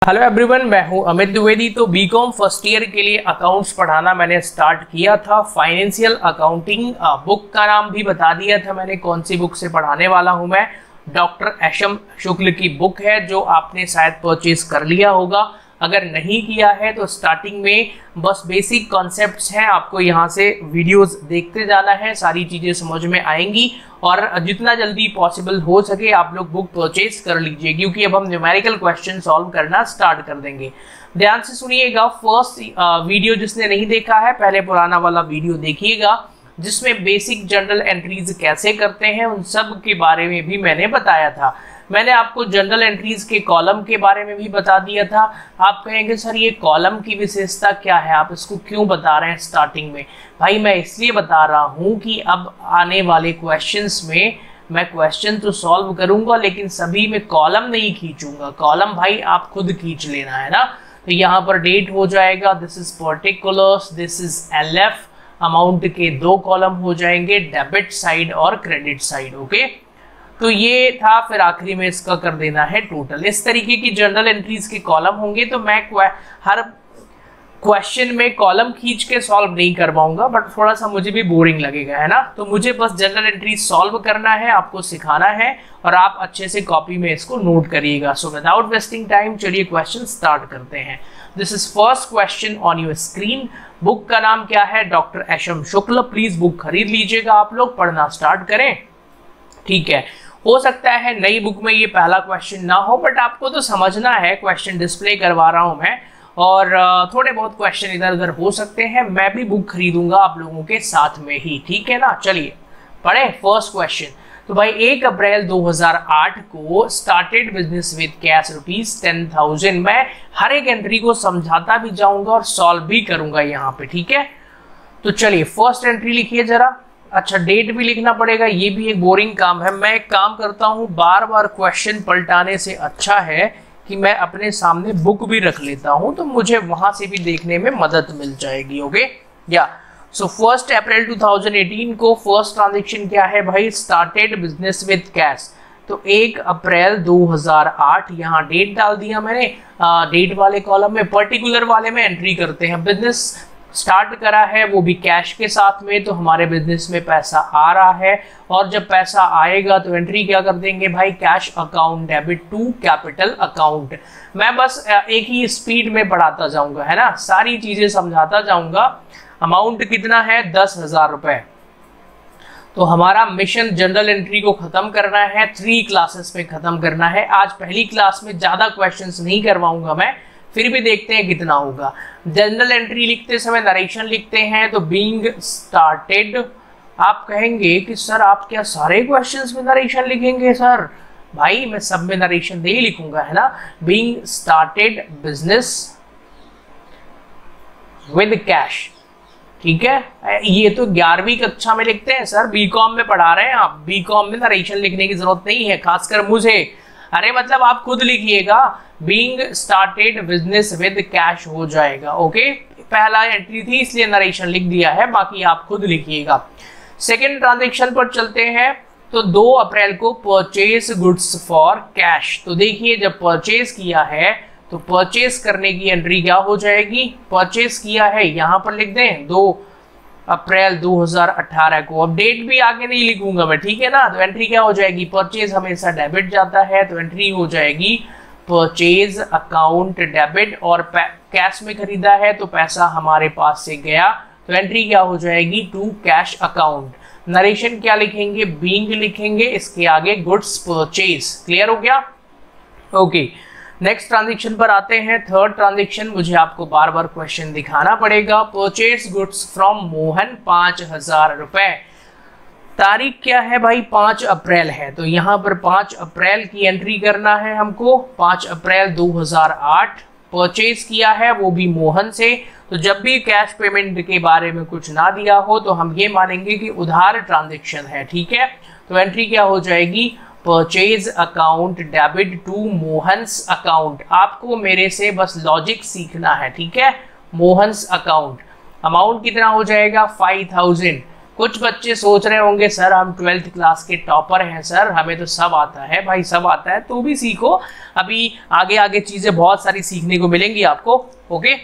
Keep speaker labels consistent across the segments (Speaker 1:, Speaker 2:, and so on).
Speaker 1: Hello everyone, मैं हूं अमित द्विवेदी। तो बीकॉम फर्स्ट ईयर के लिए अकाउंट्स पढ़ाना मैंने स्टार्ट किया था। फाइनेंशियल अकाउंटिंग बुक का नाम भी बता दिया था मैंने कौन सी बुक से पढ़ाने वाला हूं मैं। डॉक्टर एशम शुक्ल की बुक है जो आपने शायद परचेज कर लिया होगा। अगर नहीं किया है तो स्टार्टिंग में बस बेसिक कॉन्सेप्ट्स हैं, आपको यहाँ से वीडियोस देखते जाना है, सारी चीज़ें समझ में आएंगी और जितना जल्दी पॉसिबल हो सके आप लोग बुक परचेज कर लीजिए, क्योंकि अब हम न्यूमेरिकल क्वेश्चन सॉल्व करना स्टार्ट कर देंगे। ध्यान से सुनिएगा। फर्स्ट वीडियो जिसने नहीं देखा है पहले पुराना वाला वीडियो देखिएगा, जिसमें बेसिक जनरल एंट्रीज कैसे करते हैं उन सब के बारे में भी मैंने बताया था। मैंने आपको जनरल एंट्रीज के कॉलम के बारे में भी बता दिया था। आप कहेंगे सर ये कॉलम की विशेषता क्या है, आप इसको क्यों बता रहे हैं स्टार्टिंग में? भाई मैं इसलिए बता रहा हूँ कि अब आने वाले क्वेश्चंस में मैं क्वेश्चन तो सॉल्व करूंगा लेकिन सभी में कॉलम नहीं खींचूंगा। कॉलम भाई आप खुद खींच लेना है ना। तो यहाँ पर डेट हो जाएगा, this is particulars, this is LF. Amount के दो कॉलम हो जाएंगे, डेबिट साइड और क्रेडिट साइड। ओके, तो ये था। फिर आखिरी में इसका कर देना है टोटल। इस तरीके की जनरल एंट्रीज के कॉलम होंगे। तो मैं हर क्वेश्चन में कॉलम खींच के सॉल्व नहीं कर पाऊंगा, बट थोड़ा सा मुझे भी बोरिंग लगेगा, है ना। तो मुझे बस जनरल एंट्रीज सॉल्व करना है, आपको सिखाना है और आप अच्छे से कॉपी में इसको नोट करिएगा। सो विदाउट वेस्टिंग टाइम चलिए क्वेश्चन स्टार्ट करते हैं। This is first question on your screen. Book का नाम क्या है? Doctor Esham Shukla. Please book खरीद लीजिएगा, आप लोग पढ़ना स्टार्ट करें। ठीक है, हो सकता है नई बुक में ये पहला क्वेश्चन ना हो, बट आपको तो समझना है। क्वेश्चन डिस्प्ले करवा रहा हूं मैं और थोड़े बहुत क्वेश्चन इधर उधर हो सकते हैं। मैं भी बुक खरीदूंगा आप लोगों के साथ में ही, ठीक है ना। चलिए पढ़े फर्स्ट क्वेश्चन। तो भाई 1 अप्रैल 2008 को स्टार्टेड बिजनेस विद कैश ₹10,000। मैं हर एक एंट्री को समझाता भी जाऊंगा और सॉल्व भी करूंगा यहाँ पे, ठीक है। तो चलिए फर्स्ट एंट्री लिखिए जरा। अच्छा, डेट भी लिखना पड़ेगा, ये भी एक बोरिंग काम है। मैं एक काम करता हूँ, बार बार क्वेश्चन पलटाने से अच्छा है कि मैं अपने सामने बुक भी रख लेता हूँ, तो मुझे वहां से भी देखने में मदद मिल जाएगी। ओके या सो 1 अप्रैल 2018 को फर्स्ट ट्रांजेक्शन क्या है भाई? Started business with cash. तो 1 अप्रैल 2008 यहाँ डेट डाल दिया मैंने। डेट वाले कॉलम में, पर्टिकुलर वाले में एंट्री करते हैं। बिजनेस स्टार्ट करा है वो भी कैश के साथ में, तो हमारे बिजनेस में पैसा आ रहा है और जब पैसा आएगा तो एंट्री क्या कर देंगे भाई? Cash account debit to capital account. मैं बस एक ही स्पीड में पढ़ाता जाऊंगा, है ना, सारी चीजें समझाता जाऊंगा। अमाउंट कितना है? 10,000 रुपए। तो हमारा मिशन जनरल एंट्री को खत्म करना है, 3 क्लासेस में खत्म करना है। आज पहली क्लास में ज्यादा क्वेश्चंस नहीं करवाऊंगा मैं, फिर भी देखते हैं कितना होगा। जनरल एंट्री लिखते समय नरेशन लिखते हैं, तो बीइंग स्टार्टेड। आप कहेंगे कि सर आप क्या सारे क्वेश्चंस में नरेशन लिखेंगे? सर भाई मैं सब में नरेशन नहीं लिखूंगा, है ना। Being started business with cash, ठीक है। ये तो 11वीं कक्षा में लिखते हैं सर, बीकॉम में पढ़ा रहे हैं आप। बीकॉम में नरेशन लिखने की जरूरत नहीं है, खासकर मुझे। अरे मतलब आप खुद लिखिएगा, being started business with cash हो जाएगा। ओके, पहला एंट्री थी इसलिए नरेशन लिख दिया है, बाकी आप खुद लिखिएगा। सेकंड ट्रांजैक्शन पर चलते हैं। तो 2 अप्रैल को परचेज गुड्स फॉर कैश। तो देखिए जब परचेज किया है तो परचेज करने की एंट्री क्या हो जाएगी? परचेज किया है यहाँ पर लिख दें 2 अप्रैल 2018 को। अब डेट भी आगे नहीं लिखूंगा मैं, ठीक है ना। तो एंट्री क्या हो जाएगी? परचेज हमेशा डेबिट जाता है, तो एंट्री हो जाएगी परचेज अकाउंट डेबिट। और कैश में खरीदा है तो पैसा हमारे पास से गया, तो एंट्री क्या हो जाएगी? To cash account. नरेशन क्या लिखेंगे? बीइंग लिखेंगे, इसके आगे गुड्स परचेज। क्लियर हो गया? ओके, नेक्स्ट ट्रांजेक्शन पर आते हैं। थर्ड ट्रांजेक्शन, मुझे आपको बार बार क्वेश्चन दिखाना पड़ेगा। परचेज गुड्स फ्रॉम मोहन 5,000 रुपए। तारीख क्या है भाई? 5 अप्रैल है, तो यहाँ पर 5 अप्रैल की एंट्री करना है हमको। 5 अप्रैल 2008 परचेज किया है, वो भी मोहन से। तो जब भी कैश पेमेंट के बारे में कुछ ना दिया हो तो हम ये मानेंगे कि उधार ट्रांजेक्शन है, ठीक है। तो एंट्री क्या हो जाएगी? Purchase account debit to Mohan's account. आपको मेरे से बस लॉजिक सीखना है, ठीक है। मोहन्स अकाउंट। अमाउंट कितना हो जाएगा? 5,000। कुछ बच्चे सोच रहे होंगे सर हम 12th क्लास के टॉपर हैं सर, हमें तो सब आता है। भाई सब आता है तो भी सीखो, अभी आगे आगे चीजें बहुत सारी सीखने को मिलेंगी आपको। ओके,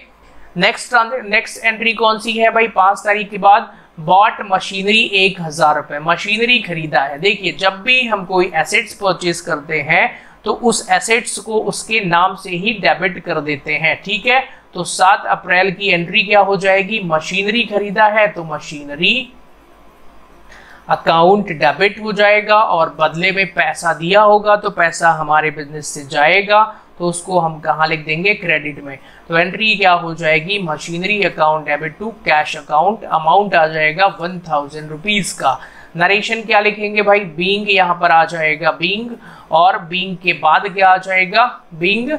Speaker 1: नेक्स्ट एंट्री कौन सी है भाई? 5 तारीख के बाद बॉट मशीनरी 1000 रुपए, मशीनरी खरीदा है। देखिए जब भी हम कोई एसेट्स परचेज करते हैं तो उस एसेट्स को उसके नाम से ही डेबिट कर देते हैं, ठीक है। तो 7 अप्रैल की एंट्री क्या हो जाएगी? मशीनरी खरीदा है तो मशीनरी अकाउंट डेबिट हो जाएगा, और बदले में पैसा दिया होगा तो पैसा हमारे बिजनेस से जाएगा, तो उसको हम कहाँ लिख देंगे? क्रेडिट में। तो एंट्री क्या हो जाएगी? Machinery account debit to cash account, amount आ जाएगा 1000 रुपीज का। नरेशन क्या लिखेंगे भाई? बीइंग यहाँ पर आ जाएगा बीइंग, और बीइंग के बाद क्या आ जाएगा? Being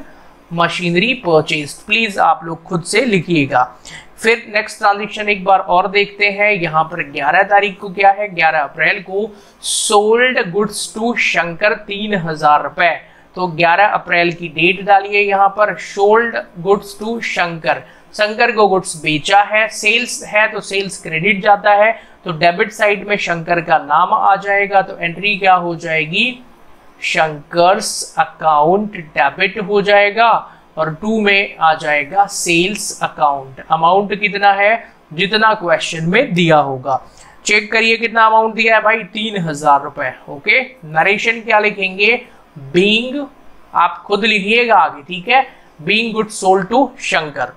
Speaker 1: machinery purchase. प्लीज आप लोग खुद से लिखिएगा। फिर नेक्स्ट ट्रांजेक्शन एक बार और देखते हैं। यहाँ पर 11 तारीख को क्या है? 11 अप्रैल को सोल्ड गुड्स टू शंकर 3000 रुपए। तो 11 अप्रैल की डेट डालिए यहाँ पर। Sold goods to Shankar, Shankar को गुड्स बेचा है, सेल्स है तो सेल्स क्रेडिट जाता है, तो डेबिट साइड में शंकर का नाम आ जाएगा। तो एंट्री क्या हो जाएगी? शंकर्स अकाउंट डेबिट हो जाएगा, और 2 में आ जाएगा सेल्स अकाउंट। अमाउंट कितना है? जितना क्वेश्चन में दिया होगा। चेक करिए कितना अमाउंट दिया है भाई? 3000 रुपए। ओके, नरेशन क्या लिखेंगे? बीइंग, आप खुद लिखिएगा आगे, ठीक है। Being goods sold to Shankar.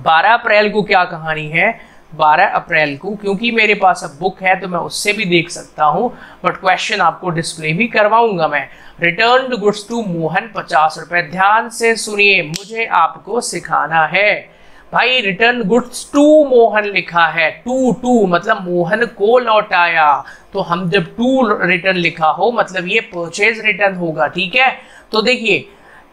Speaker 1: 12 अप्रैल को क्या कहानी है? 12 अप्रैल को, क्योंकि मेरे पास अब बुक है तो मैं उससे भी देख सकता हूं, बट क्वेश्चन आपको डिस्प्ले भी करवाऊंगा मैं। रिटर्न गुड्स टू मोहन 50 रुपए। ध्यान से सुनिए, मुझे आपको सिखाना है भाई। रिटर्न गुड्स टू मोहन लिखा है, टू मतलब मोहन को लौटाया, तो हम जब टू रिटर्न लिखा हो मतलब ये परचेज रिटर्न होगा, ठीक है। तो देखिए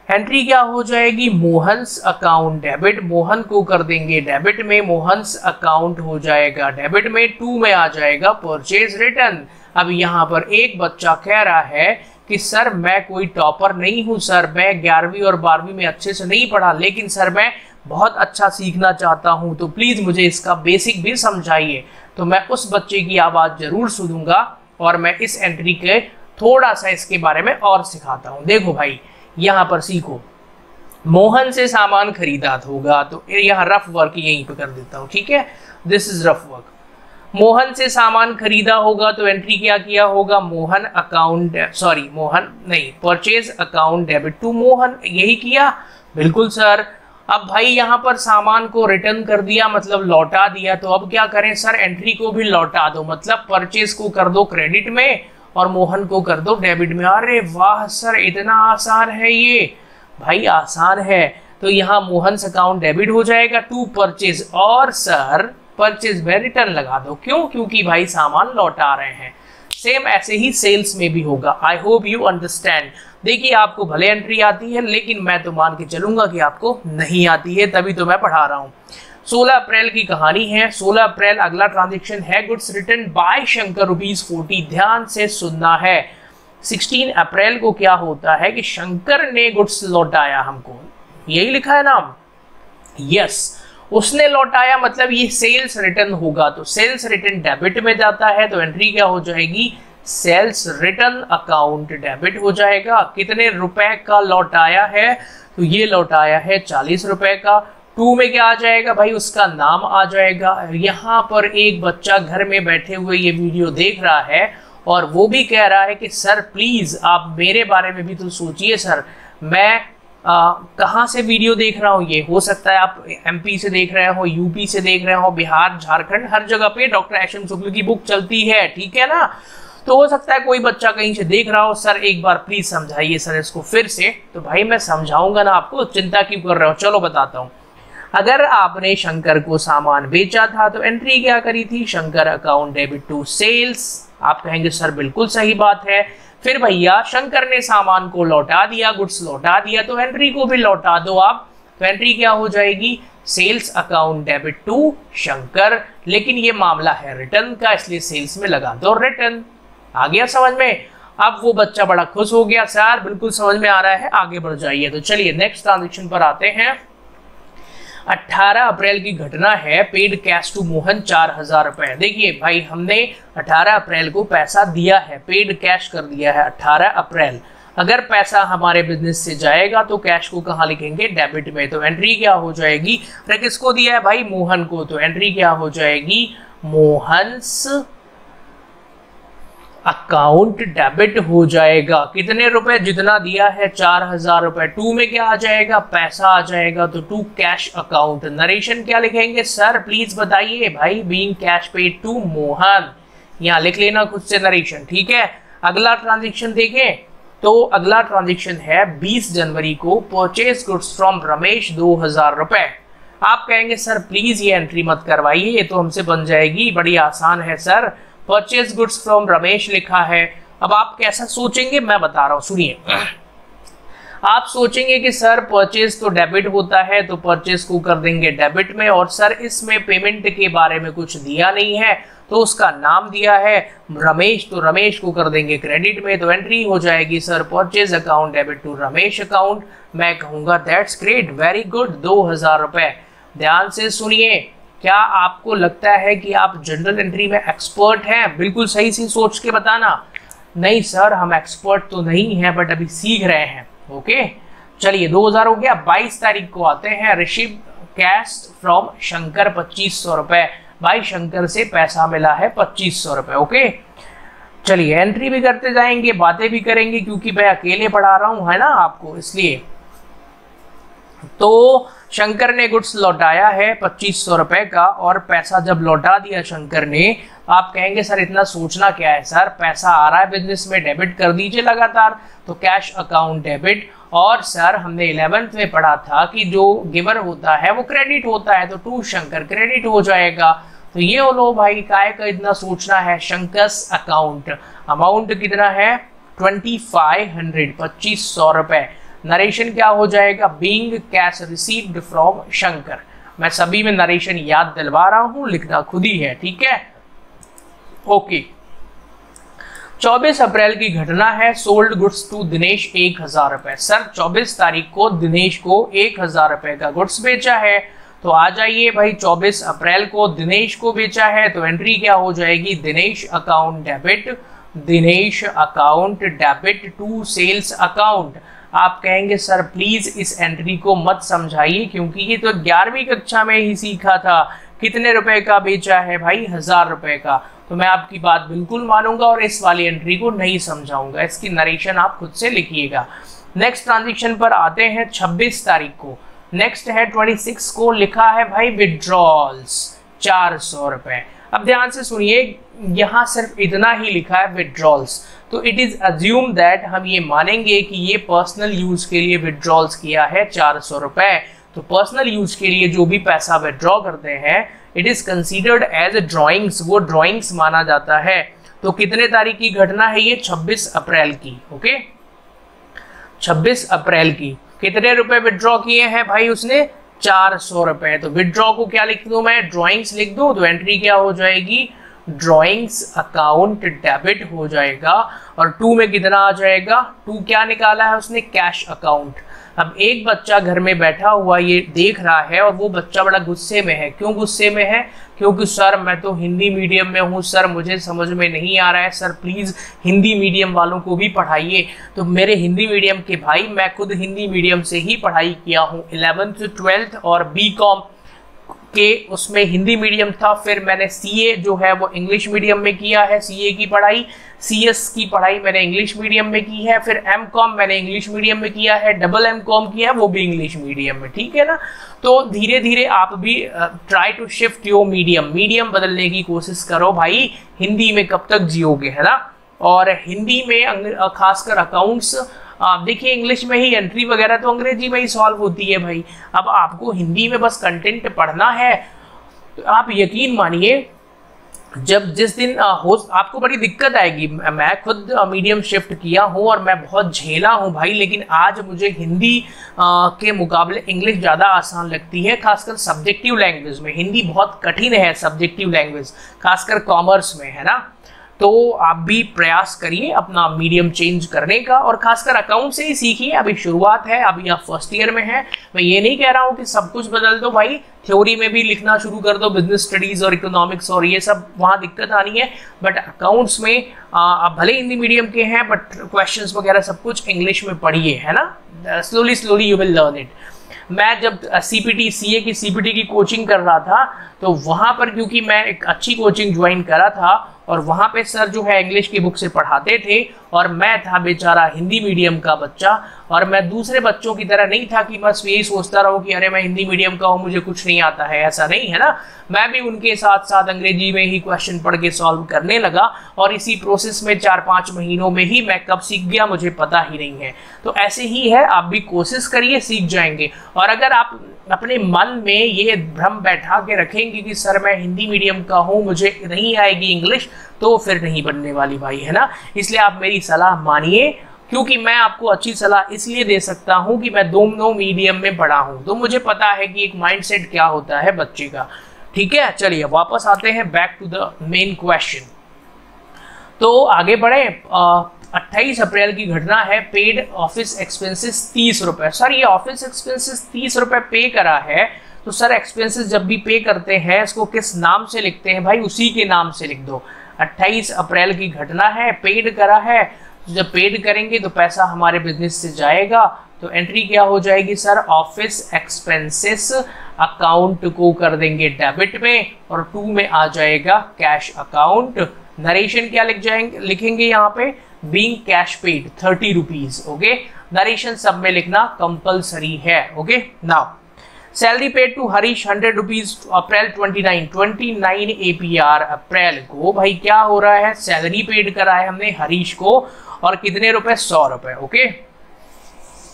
Speaker 1: एंट्री क्या हो जाएगी? मोहन्स अकाउंट डेबिट, मोहन को कर देंगे डेबिट में, मोहन्स अकाउंट हो जाएगा डेबिट में, 2 में आ जाएगा परचेज रिटर्न। अब यहाँ पर एक बच्चा कह रहा है कि सर मैं कोई टॉपर नहीं हूँ सर, मैं 11वीं और 12वीं में अच्छे से नहीं पढ़ा, लेकिन सर मैं बहुत अच्छा सीखना चाहता हूँ, तो प्लीज मुझे इसका बेसिक भी समझाइए। तो मैं उस बच्चे की आवाज जरूर सुनूंगा और मैं इस एंट्री के थोड़ा सा इसके बारे में और सिखाता हूँ। देखो भाई यहाँ पर सीखो, मोहन से सामान खरीदा होगा, तो यहाँ रफ वर्क यहीं पे कर देता हूँ, ठीक है। This is rough work. Mohan से सामान खरीदा होगा तो एंट्री क्या किया होगा? मोहन अकाउंट, सॉरी मोहन नहीं, purchase account debit to Mohan, यही किया। बिल्कुल सर। अब भाई यहाँ पर सामान को रिटर्न कर दिया मतलब लौटा दिया, तो अब क्या करें सर? एंट्री को भी लौटा दो, मतलब परचेज को कर दो क्रेडिट में और मोहन को कर दो डेबिट में। अरे वाह सर, इतना आसान है ये? भाई आसान है। तो यहाँ मोहन अकाउंट डेबिट हो जाएगा टू परचेज, और सर परचेज में रिटर्न लगा दो। क्यों? क्योंकि भाई सामान लौटा रहे हैं। सेम ऐसे ही सेल्स में भी होगा। I hope you understand. देखिए आपको भले एंट्री आती है, लेकिन मैं तो मान के चलूंगा कि आपको नहीं आती है, तभी तो मैं पढ़ा रहा हूँ। 16 अप्रैल की कहानी है। 16 अप्रैल अगला ट्रांजेक्शन है गुड्स रिटर्न बाय शंकर ₹40। ध्यान से सुनना है। 16 अप्रैल को क्या होता है कि शंकर ने गुड्स लौटाया हमको, यही लिखा है नाम, यस। उसने लौटाया मतलब ये सेल्स रिटर्न होगा, तो सेल्स रिटर्न डेबिट में जाता है, तो एंट्री क्या हो जाएगी? सेल्स रिटर्न अकाउंट डेबिट हो जाएगा। कितने रुपए का लौटाया है? तो ये लौटाया है 40 रुपए का। 2 में क्या आ जाएगा भाई? उसका नाम आ जाएगा। यहाँ पर एक बच्चा घर में बैठे हुए ये वीडियो देख रहा है और वो भी कह रहा है कि सर प्लीज आप मेरे बारे में भी तो सोचिए सर, मैं कहाँ से वीडियो देख रहा हूँ। ये हो सकता है आप MP से देख रहे हो, यूपी से देख रहे हो, बिहार, झारखंड, हर जगह पे डॉक्टर एच एम शुक्ल की बुक चलती है, ठीक है ना। तो हो सकता है कोई बच्चा कहीं से देख रहा हो, सर एक बार प्लीज समझाइए सर इसको फिर से। तो भाई मैं समझाऊंगा ना आपको, चिंता क्यों कर रहे हो। चलो बताता हूँ। अगर आपने शंकर को सामान बेचा था तो एंट्री क्या करी थी? Shankar account debit to sales. आप कहेंगे सर बिल्कुल सही बात है। फिर भैया शंकर ने सामान को लौटा दिया, गुड्स लौटा दिया, तो एंट्री को भी लौटा दो आप। तो एंट्री क्या हो जाएगी? Sales account debit to Shankar. लेकिन ये मामला है रिटर्न का, इसलिए सेल्स में लगा दो रिटर्न। आ गया समझ में? अब वो बच्चा बड़ा खुश हो गया, सर बिल्कुल समझ में आ रहा है, आगे बढ़ जाइए। तो चलिए नेक्स्ट ट्रांजेक्शन पर आते हैं। 18 अप्रैल की घटना है, पेड कैश टू मोहन 4000 रुपए। देखिए भाई, हमने 18 अप्रैल को पैसा दिया है, पेड कैश कर दिया है 18 अप्रैल। अगर पैसा हमारे बिजनेस से जाएगा तो कैश को कहाँ लिखेंगे, डेबिट में। तो एंट्री क्या हो जाएगी, अरे किसको दिया है भाई, मोहन को, तो एंट्री क्या हो जाएगी, मोहन्स अकाउंट डेबिट हो जाएगा। कितने रुपए, जितना दिया है 4000 रुपए। टू में क्या आ जाएगा, पैसा आ जाएगा, तो टू कैश अकाउंट। नरेशन क्या लिखेंगे सर, प्लीज बताइए भाई, being cash paid to Mohan, यहाँ लिख लेना खुद से नरेशन, ठीक है। अगला ट्रांजेक्शन देखें तो अगला ट्रांजेक्शन है 20 जनवरी को, परचेज गुड्स फ्रॉम रमेश 2000 रुपए। आप कहेंगे सर प्लीज ये एंट्री मत करवाइए, ये तो हमसे बन जाएगी, बड़ी आसान है sir, purchase goods from Ramesh लिखा है। अब आप कैसा सोचेंगे मैं बता रहा हूं, सुनिए। आप सोचेंगे कि सर परचेज तो डेबिट होता है, तो परचेज को कर देंगे डेबिट में, और सर इसमें पेमेंट के बारे में कुछ दिया नहीं है, तो उसका नाम दिया है रमेश, तो रमेश को कर देंगे क्रेडिट में। तो एंट्री हो जाएगी sir, purchase account debit to Ramesh account. मैं कहूंगा दैट्स ग्रेट, वेरी गुड, 2000 रुपए। ध्यान से सुनिए, क्या आपको लगता है कि आप जनरल एंट्री में एक्सपर्ट हैं? बिल्कुल सही सी सोच के बताना। नहीं सर, हम एक्सपर्ट तो नहीं हैं, बट अभी सीख रहे हैं। ओके, चलिए 2000 हो गया। 22 तारीख को आते हैं, रिसीव कैश फ्रॉम शंकर 2500 रुपए। भाई शंकर से पैसा मिला है 2500 रुपए। ओके, चलिए एंट्री भी करते जाएंगे, बातें भी करेंगे, क्योंकि मैं अकेले पढ़ा रहा हूं, है ना आपको, इसलिए। तो शंकर ने गुड्स लौटाया है 2500 रुपए का, और पैसा जब लौटा दिया शंकर ने, आप कहेंगे सर इतना सोचना क्या है सर, पैसा आ रहा है बिजनेस में, डेबिट कर दीजिए लगातार। तो कैश अकाउंट डेबिट, और सर हमने 11th में पढ़ा था कि जो गिवर होता है वो क्रेडिट होता है, तो टू शंकर क्रेडिट हो जाएगा। तो ये लो भाई, काय का इतना सोचना है, शंकर्स अकाउंट। अमाउंट कितना है, 2500, 2500 रुपए। नरेशन क्या हो जाएगा, being cash received from Shankar. मैं सभी में नरेशन याद दिलवा रहा हूं, लिखना खुद ही है, ठीक है। ओके, 24 अप्रैल की घटना है, सोल्ड गुड्स टू दिनेश 1000 रुपए। सर 24 तारीख को दिनेश को 1000 रुपए का गुड्स बेचा है, तो आ जाइए भाई, 24 अप्रैल को दिनेश को बेचा है, तो एंट्री क्या हो जाएगी, Dinesh account debit, Dinesh account debit to sales account. आप कहेंगे सर प्लीज इस एंट्री को मत समझाइए, क्योंकि ये तो 11वीं कक्षा में ही सीखा था। कितने रुपए का बेचा है भाई, 1000 रुपए का। तो मैं आपकी बात बिल्कुल मानूंगा और इस वाली एंट्री को नहीं समझाऊंगा, इसकी नरेशन आप खुद से लिखिएगा। नेक्स्ट ट्रांजेक्शन पर आते हैं 26 तारीख को। नेक्स्ट है 26 को, लिखा है भाई विड्रॉल्स 400 रुपए। अब ध्यान से सुनिए, यहाँ सिर्फ इतना ही लिखा है विड्रॉल्स, तो इट इज अज्यूम दैट, हम ये मानेंगे कि ये पर्सनल यूज के लिए विड्रॉल्स किया है 400 रुपए। तो पर्सनल यूज के लिए जो भी पैसा विड्रॉ करते हैं, it is considered as a drawings, वो ड्रॉइंग्स माना जाता है। तो कितने तारीख की घटना है ये, 26 अप्रैल की। ओके, 26 अप्रैल की। कितने रुपए विड्रॉ किए हैं भाई उसने, 400 रुपए। तो विड्रॉ को क्या लिख दूं मैं, ड्रॉइंग्स लिख दूं, तो एंट्री क्या हो जाएगी, ड्रॉइंग्स अकाउंट डेबिट हो जाएगा। और टू में कितना आ जाएगा, टू क्या निकाला है उसने, कैश अकाउंट। अब एक बच्चा घर में बैठा हुआ ये देख रहा है, और वो बच्चा बड़ा गुस्से में है। क्यों गुस्से में है, क्योंकि सर मैं तो हिंदी मीडियम में हूँ, सर मुझे समझ में नहीं आ रहा है, सर प्लीज हिंदी मीडियम वालों को भी पढ़ाइए। तो मेरे हिंदी मीडियम के भाई, मैं खुद हिंदी मीडियम से ही पढ़ाई किया हूँ, 11th 12th और बीकॉम के उसमें हिंदी मीडियम था। फिर मैंने सीए जो है वो इंग्लिश मीडियम में किया है, सीए की पढ़ाई, सीएस की पढ़ाई मैंने इंग्लिश मीडियम में की है। फिर एमकॉम मैंने इंग्लिश मीडियम में किया है, डबल एमकॉम किया है, वो भी इंग्लिश मीडियम में, ठीक है ना। तो धीरे धीरे आप भी try to shift your medium बदलने की कोशिश करो भाई। हिंदी में कब तक जियोगे, है ना। और हिंदी में खासकर अकाउंट्स, देखिए इंग्लिश में ही एंट्री वगैरह तो अंग्रेजी में ही सॉल्व होती है भाई। अब आपको हिंदी में बस कंटेंट पढ़ना है, तो आप यकीन मानिए जब जिस दिन आपको बड़ी दिक्कत आएगी। मैं खुद मीडियम शिफ्ट किया हूँ और मैं बहुत झेला हूँ भाई, लेकिन आज मुझे हिंदी के मुकाबले इंग्लिश ज़्यादा आसान लगती है, खासकर सब्जेक्टिव लैंग्वेज में। हिंदी बहुत कठिन है सब्जेक्टिव लैंग्वेज, खासकर कॉमर्स में, है ना। तो आप भी प्रयास करिए अपना मीडियम चेंज करने का, और खासकर अकाउंट से ही सीखिए। अभी शुरुआत है, अभी आप फर्स्ट ईयर में हैं। मैं ये नहीं कह रहा हूँ कि सब कुछ बदल दो भाई, थ्योरी में भी लिखना शुरू कर दो, बिजनेस स्टडीज और इकोनॉमिक्स और ये सब, वहाँ दिक्कत आनी है। बट अकाउंट्स में आप भले हिंदी मीडियम के हैं, बट क्वेश्चंस वगैरह सब कुछ इंग्लिश में पढ़िए, है ना। Slowly you will learn it. मैं जब सीपीटी सीए की सीपीटी की कोचिंग कर रहा था, तो वहाँ पर क्योंकि मैं एक अच्छी कोचिंग ज्वाइन करा था, और वहाँ पे सर जो है इंग्लिश की बुक से पढ़ाते थे, और मैं था बेचारा हिंदी मीडियम का बच्चा, और मैं दूसरे बच्चों की तरह नहीं था कि बस यही सोचता रहूं कि अरे मैं हिंदी मीडियम का हूँ, मुझे कुछ नहीं आता है, ऐसा नहीं है ना। मैं भी उनके साथ साथ अंग्रेजी में ही क्वेश्चन पढ़ के सॉल्व करने लगा, और इसी प्रोसेस में 4-5 महीनों में ही मैं कब सीख गया मुझे पता ही नहीं है। तो ऐसे ही है, आप भी कोशिश करिए, सीख जाएंगे। और अगर आप अपने मन में ये भ्रम बैठा के रखेंगे कि सर मैं हिंदी मीडियम का हूँ, मुझे नहीं आएगी इंग्लिश, तो फिर नहीं बनने वाली भाई, है ना। इसलिए आप मेरी सलाह मानिए, क्योंकि मैं आपको अच्छी सलाह इसलिए दे सकता हूं कि मैं दोनों मीडियम में पढ़ा हूं, तो मुझे पता है कि एक माइंडसेट क्या होता है बच्चे का। ठीक है, चलिए वापस आते हैं back to the main question. तो आगे बढ़े। 28 अप्रैल की घटना है, पेड ऑफिस एक्सपेंसेस 30 रुपए। सर ये ऑफिस एक्सपेंसेस 30 रुपए पे करा है, तो सर एक्सपेंसेस जब भी पे करते हैं इसको किस नाम से लिखते हैं भाई, उसी के नाम से लिख दो। 28 अप्रैल की घटना है, पेड करा है, जब पेड करेंगे तो पैसा हमारे बिजनेस से जाएगा, तो एंट्री क्या हो जाएगी सर, ऑफिस एक्सपेंसेस अकाउंट को कर देंगे डेबिट में, और 2 में आ जाएगा कैश अकाउंट। नरेशन क्या लिखेंगे यहाँ पे, being cash paid 30 rupees. Okay, narration सब में लिखना कंपलसरी है। Okay, now salary paid to Harish 100 rupees April 29 APR अप्रैल को। भाई क्या हो रहा है, सैलरी पेड करा है हमने हरीश को, और कितने रुपए, 100 रुपए। ओके,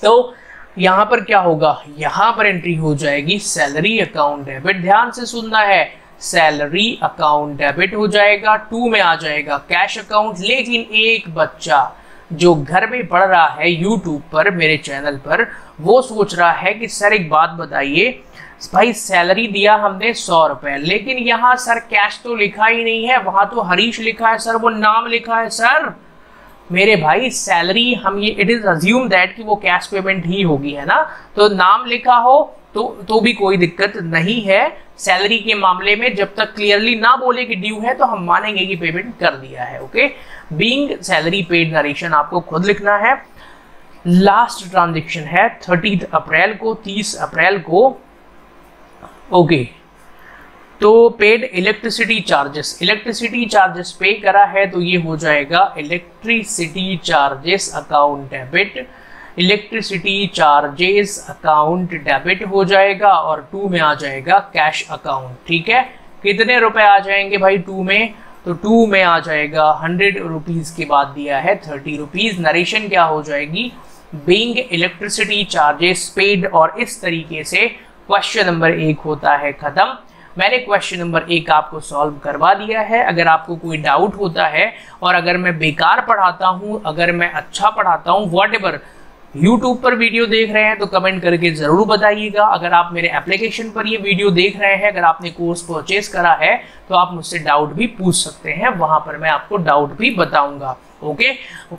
Speaker 1: तो यहां पर क्या होगा, यहां पर एंट्री हो जाएगी सैलरी अकाउंट डेबिट। ध्यान से सुनना है, सैलरी अकाउंट डेबिट हो जाएगा, 2 में आ जाएगा कैश अकाउंट। लेकिन एक बच्चा जो घर में पढ़ रहा है यूट्यूब पर मेरे चैनल पर, वो सोच रहा है कि सर एक बात बताइए भाई, सैलरी दिया हमने 100 रुपए, लेकिन यहाँ सर कैश तो लिखा ही नहीं है, वहां तो हरीश लिखा है सर, वो नाम लिखा है सर। मेरे भाई सैलरी हम ये इट इज अज्यूम दैट कि वो कैश पेमेंट ही होगी, है ना। तो नाम लिखा हो तो भी कोई दिक्कत नहीं है। सैलरी के मामले में जब तक क्लियरली ना बोले कि ड्यू है, तो हम मानेंगे कि पेमेंट कर दिया है। Okay, being salary paid narration आपको खुद लिखना है। लास्ट ट्रांजेक्शन है 30 अप्रैल को, 30 अप्रैल को। ओके, तो पेड इलेक्ट्रिसिटी चार्जेस पे करा है, तो ये हो जाएगा electricity charges account debit. Electricity charges account debit हो जाएगा, और 2 में आ जाएगा कैश अकाउंट। ठीक है, कितने रुपए आ जाएंगे भाई 2 में, तो 2 में आ जाएगा 100 रुपीज के बाद दिया है 30 रुपीज। नरेशन क्या हो जाएगी, बीइंग इलेक्ट्रिसिटी चार्जेस पेड। और इस तरीके से क्वेश्चन नंबर 1 होता है खत्म। मैंने क्वेश्चन नंबर 1 आपको सॉल्व करवा दिया है। अगर आपको कोई डाउट होता है, और अगर मैं बेकार पढ़ाता हूँ, अगर मैं अच्छा पढ़ाता हूँ, व्हाटएवर, YouTube पर वीडियो देख रहे हैं तो कमेंट करके जरूर बताइएगा। अगर आप मेरे एप्लीकेशन पर ये वीडियो देख रहे हैं, अगर आपने कोर्स परचेज करा है, तो आप मुझसे डाउट भी पूछ सकते हैं, वहां पर मैं आपको डाउट भी बताऊंगा। ओके,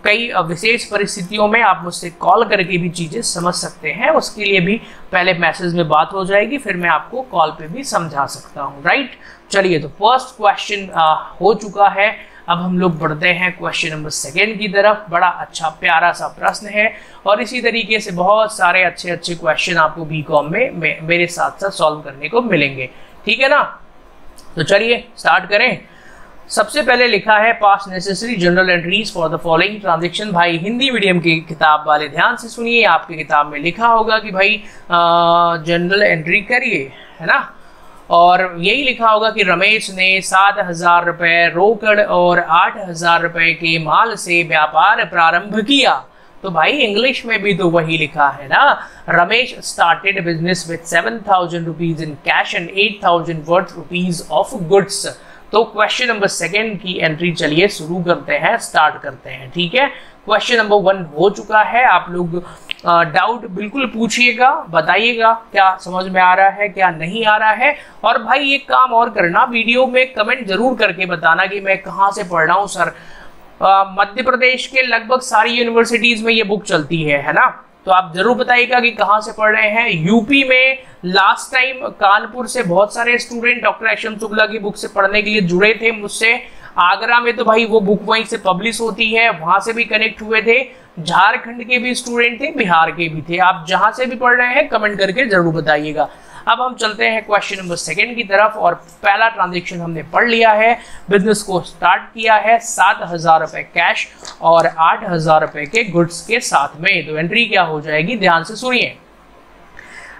Speaker 1: कई विशेष परिस्थितियों में आप मुझसे कॉल करके भी चीजें समझ सकते हैं, उसके लिए भी पहले मैसेज में बात हो जाएगी, फिर मैं आपको कॉल पे भी समझा सकता हूँ। राइट, चलिए, तो फर्स्ट क्वेश्चन हो चुका है। अब हम लोग बढ़ते हैं क्वेश्चन नंबर 2 की तरफ। बड़ा अच्छा प्यारा सा प्रश्न है, और इसी तरीके से बहुत सारे अच्छे क्वेश्चन आपको बीकॉम में मेरे साथ साथ सॉल्व करने को मिलेंगे। ठीक है ना, तो चलिए स्टार्ट करें। सबसे पहले लिखा है पास necessary general entries for the following transaction. भाई हिंदी मीडियम की किताब वाले ध्यान से सुनिए, आपकी किताब में लिखा होगा कि भाई जनरल एंट्री करिए, है ना। और यही लिखा होगा कि रमेश ने 7,000 रुपए रोकड़ और 8,000 रुपए के माल से व्यापार प्रारंभ किया। तो भाई इंग्लिश में भी तो वही लिखा है ना, Ramesh started business with 7,000 rupees in cash and 8,000 worth rupees of goods. तो क्वेश्चन नंबर 2 की एंट्री चलिए शुरू करते हैं, स्टार्ट करते हैं। ठीक है, क्वेश्चन नंबर 1 हो चुका है। आप लोग डाउट बिल्कुल पूछिएगा, बताइएगा क्या समझ में आ रहा है, क्या नहीं आ रहा है। और भाई एक काम और करना, वीडियो में कमेंट जरूर करके बताना कि मैं कहाँ से पढ़ रहा हूँ सर। मध्य प्रदेश के लगभग सारी यूनिवर्सिटीज में ये बुक चलती है ना, तो आप जरूर बताइएगा कि कहाँ से पढ़ रहे हैं। यूपी में लास्ट टाइम कानपुर से बहुत सारे स्टूडेंट डॉक्टर एच.एम. शुक्ला की बुक से पढ़ने के लिए जुड़े थे मुझसे। आगरा में तो भाई वो बुक वहीं से पब्लिश होती है, वहां से भी कनेक्ट हुए थे। झारखंड के भी स्टूडेंट थे, बिहार के भी थे। आप जहां से भी पढ़ रहे हैं कमेंट करके जरूर बताइएगा। अब हम चलते हैं क्वेश्चन नंबर 2 की तरफ। और पहला ट्रांजेक्शन हमने पढ़ लिया है, बिजनेस को स्टार्ट किया है 7,000 रुपए कैश और 8,000 रुपए के गुड्स के साथ में। तो एंट्री क्या हो जाएगी, ध्यान से सुनिए।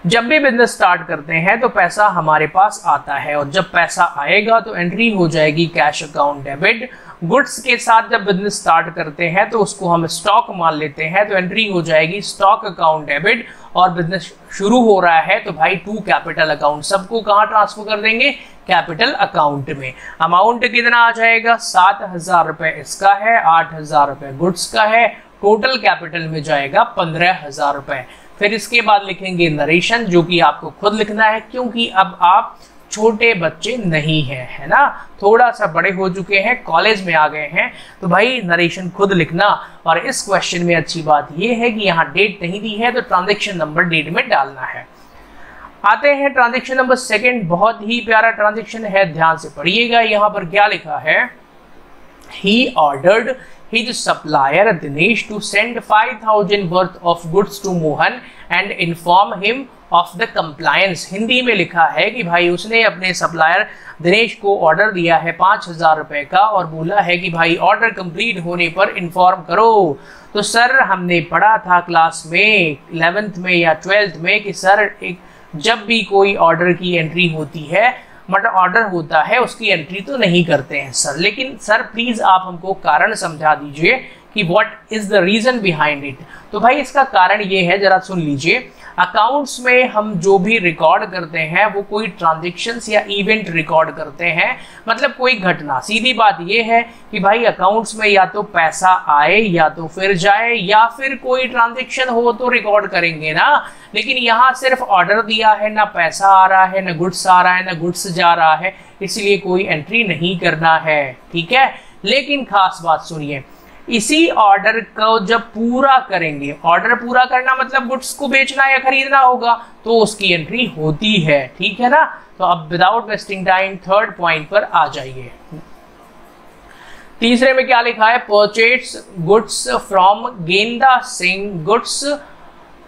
Speaker 1: जब भी बिजनेस स्टार्ट करते हैं तो पैसा हमारे पास आता है, और जब पैसा आएगा तो एंट्री हो जाएगी कैश अकाउंट डेबिट। गुड्स के साथ जब बिजनेस स्टार्ट करते हैं तो उसको हम स्टॉक मान लेते हैं, तो एंट्री हो जाएगी स्टॉक अकाउंट डेबिट। और बिजनेस शुरू हो रहा है तो भाई टू कैपिटल अकाउंट, सबको कहाँ ट्रांसफर कर देंगे, कैपिटल अकाउंट में। अमाउंट कितना आ जाएगा, 7,000 रुपए इसका है, 8,000 रुपए गुड्स का है, टोटल कैपिटल में जाएगा 15,000 रुपए। फिर इसके बाद लिखेंगे नरेशन, जो कि आपको खुद लिखना है क्योंकि अब आप छोटे बच्चे नहीं हैं, है ना, थोड़ा सा बड़े हो चुके हैं, कॉलेज में आ गए हैं, तो भाई नरेशन खुद लिखना। और इस क्वेश्चन में अच्छी बात यह है कि यहाँ डेट नहीं दी है, तो ट्रांजैक्शन नंबर डेट में डालना है। आते हैं ट्रांजैक्शन नंबर 2, बहुत ही प्यारा ट्रांजैक्शन है, ध्यान से पढ़िएगा। यहाँ पर क्या लिखा है, he ordered his supplier Dinesh to send 5,000 worth of goods to Mohan and inform him of the compliance। Hindi में लिखा है कि भाई उसने अपने सप्लायर दिनेश को ऑर्डर दिया है 5,000 रुपए का, और बोला है कि भाई ऑर्डर कंप्लीट होने पर इन्फॉर्म करो। तो सर हमने पढ़ा था क्लास में 11th में या 12th में कि सर जब भी कोई ऑर्डर की एंट्री होती है, मतलब ऑर्डर होता है, उसकी एंट्री तो नहीं करते हैं सर। लेकिन सर प्लीज आप हमको कारण समझा दीजिए कि what is the reason behind it. तो भाई इसका कारण ये है, जरा सुन लीजिए। अकाउंट्स में हम जो भी रिकॉर्ड करते हैं वो कोई ट्रांजैक्शंस या इवेंट रिकॉर्ड करते हैं, मतलब कोई घटना। सीधी बात ये है कि भाई अकाउंट्स में या तो पैसा आए या तो फिर जाए, या फिर कोई ट्रांजैक्शन हो तो रिकॉर्ड करेंगे ना। लेकिन यहाँ सिर्फ ऑर्डर दिया है, ना पैसा आ रहा है, ना गुड्स आ रहा है, ना गुड्स जा रहा है, इसलिए कोई एंट्री नहीं करना है, ठीक है। लेकिन खास बात सुनिए, इसी ऑर्डर को जब पूरा करेंगे, ऑर्डर पूरा करना मतलब गुड्स को बेचना या खरीदना होगा, तो उसकी एंट्री होती है, ठीक है ना। तो अब without wasting time 3rd point पर आ जाइए। तीसरे में क्या लिखा है, परचेज गुड्स फ्रॉम गेंदा सिंह, गुड्स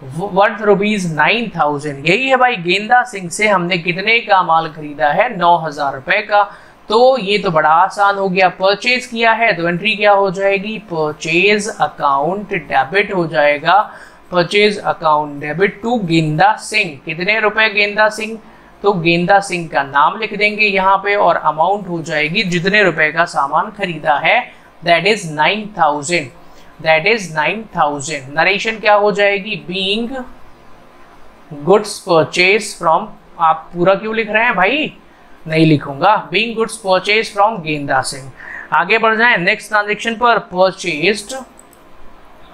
Speaker 1: वर्थ ₹9,000। यही है भाई, गेंदा सिंह से हमने कितने का माल खरीदा है, 9,000 रुपए का। तो ये तो बड़ा आसान हो गया, परचेज किया है तो एंट्री क्या हो जाएगी, परचेज अकाउंट डेबिट हो जाएगा। परचेज अकाउंट डेबिट टू गेंदा सिंह, कितने रुपए गेंदा सिंह, तो गेंदा सिंह का नाम लिख देंगे यहाँ पे, और अमाउंट हो जाएगी जितने रुपए का सामान खरीदा है, that is 9,000, that is 9,000। Narration क्या हो जाएगी, बीइंग गुड्स परचेज फ्रॉम, आप पूरा क्यों लिख रहे हैं भाई, नहीं लिखूंगा, बीइंग गुड्स परचेज फ्रॉम गेंदा सिंह। आगे बढ़ जाएं नेक्स्ट ट्रांजैक्शन पर, परचेज्ड,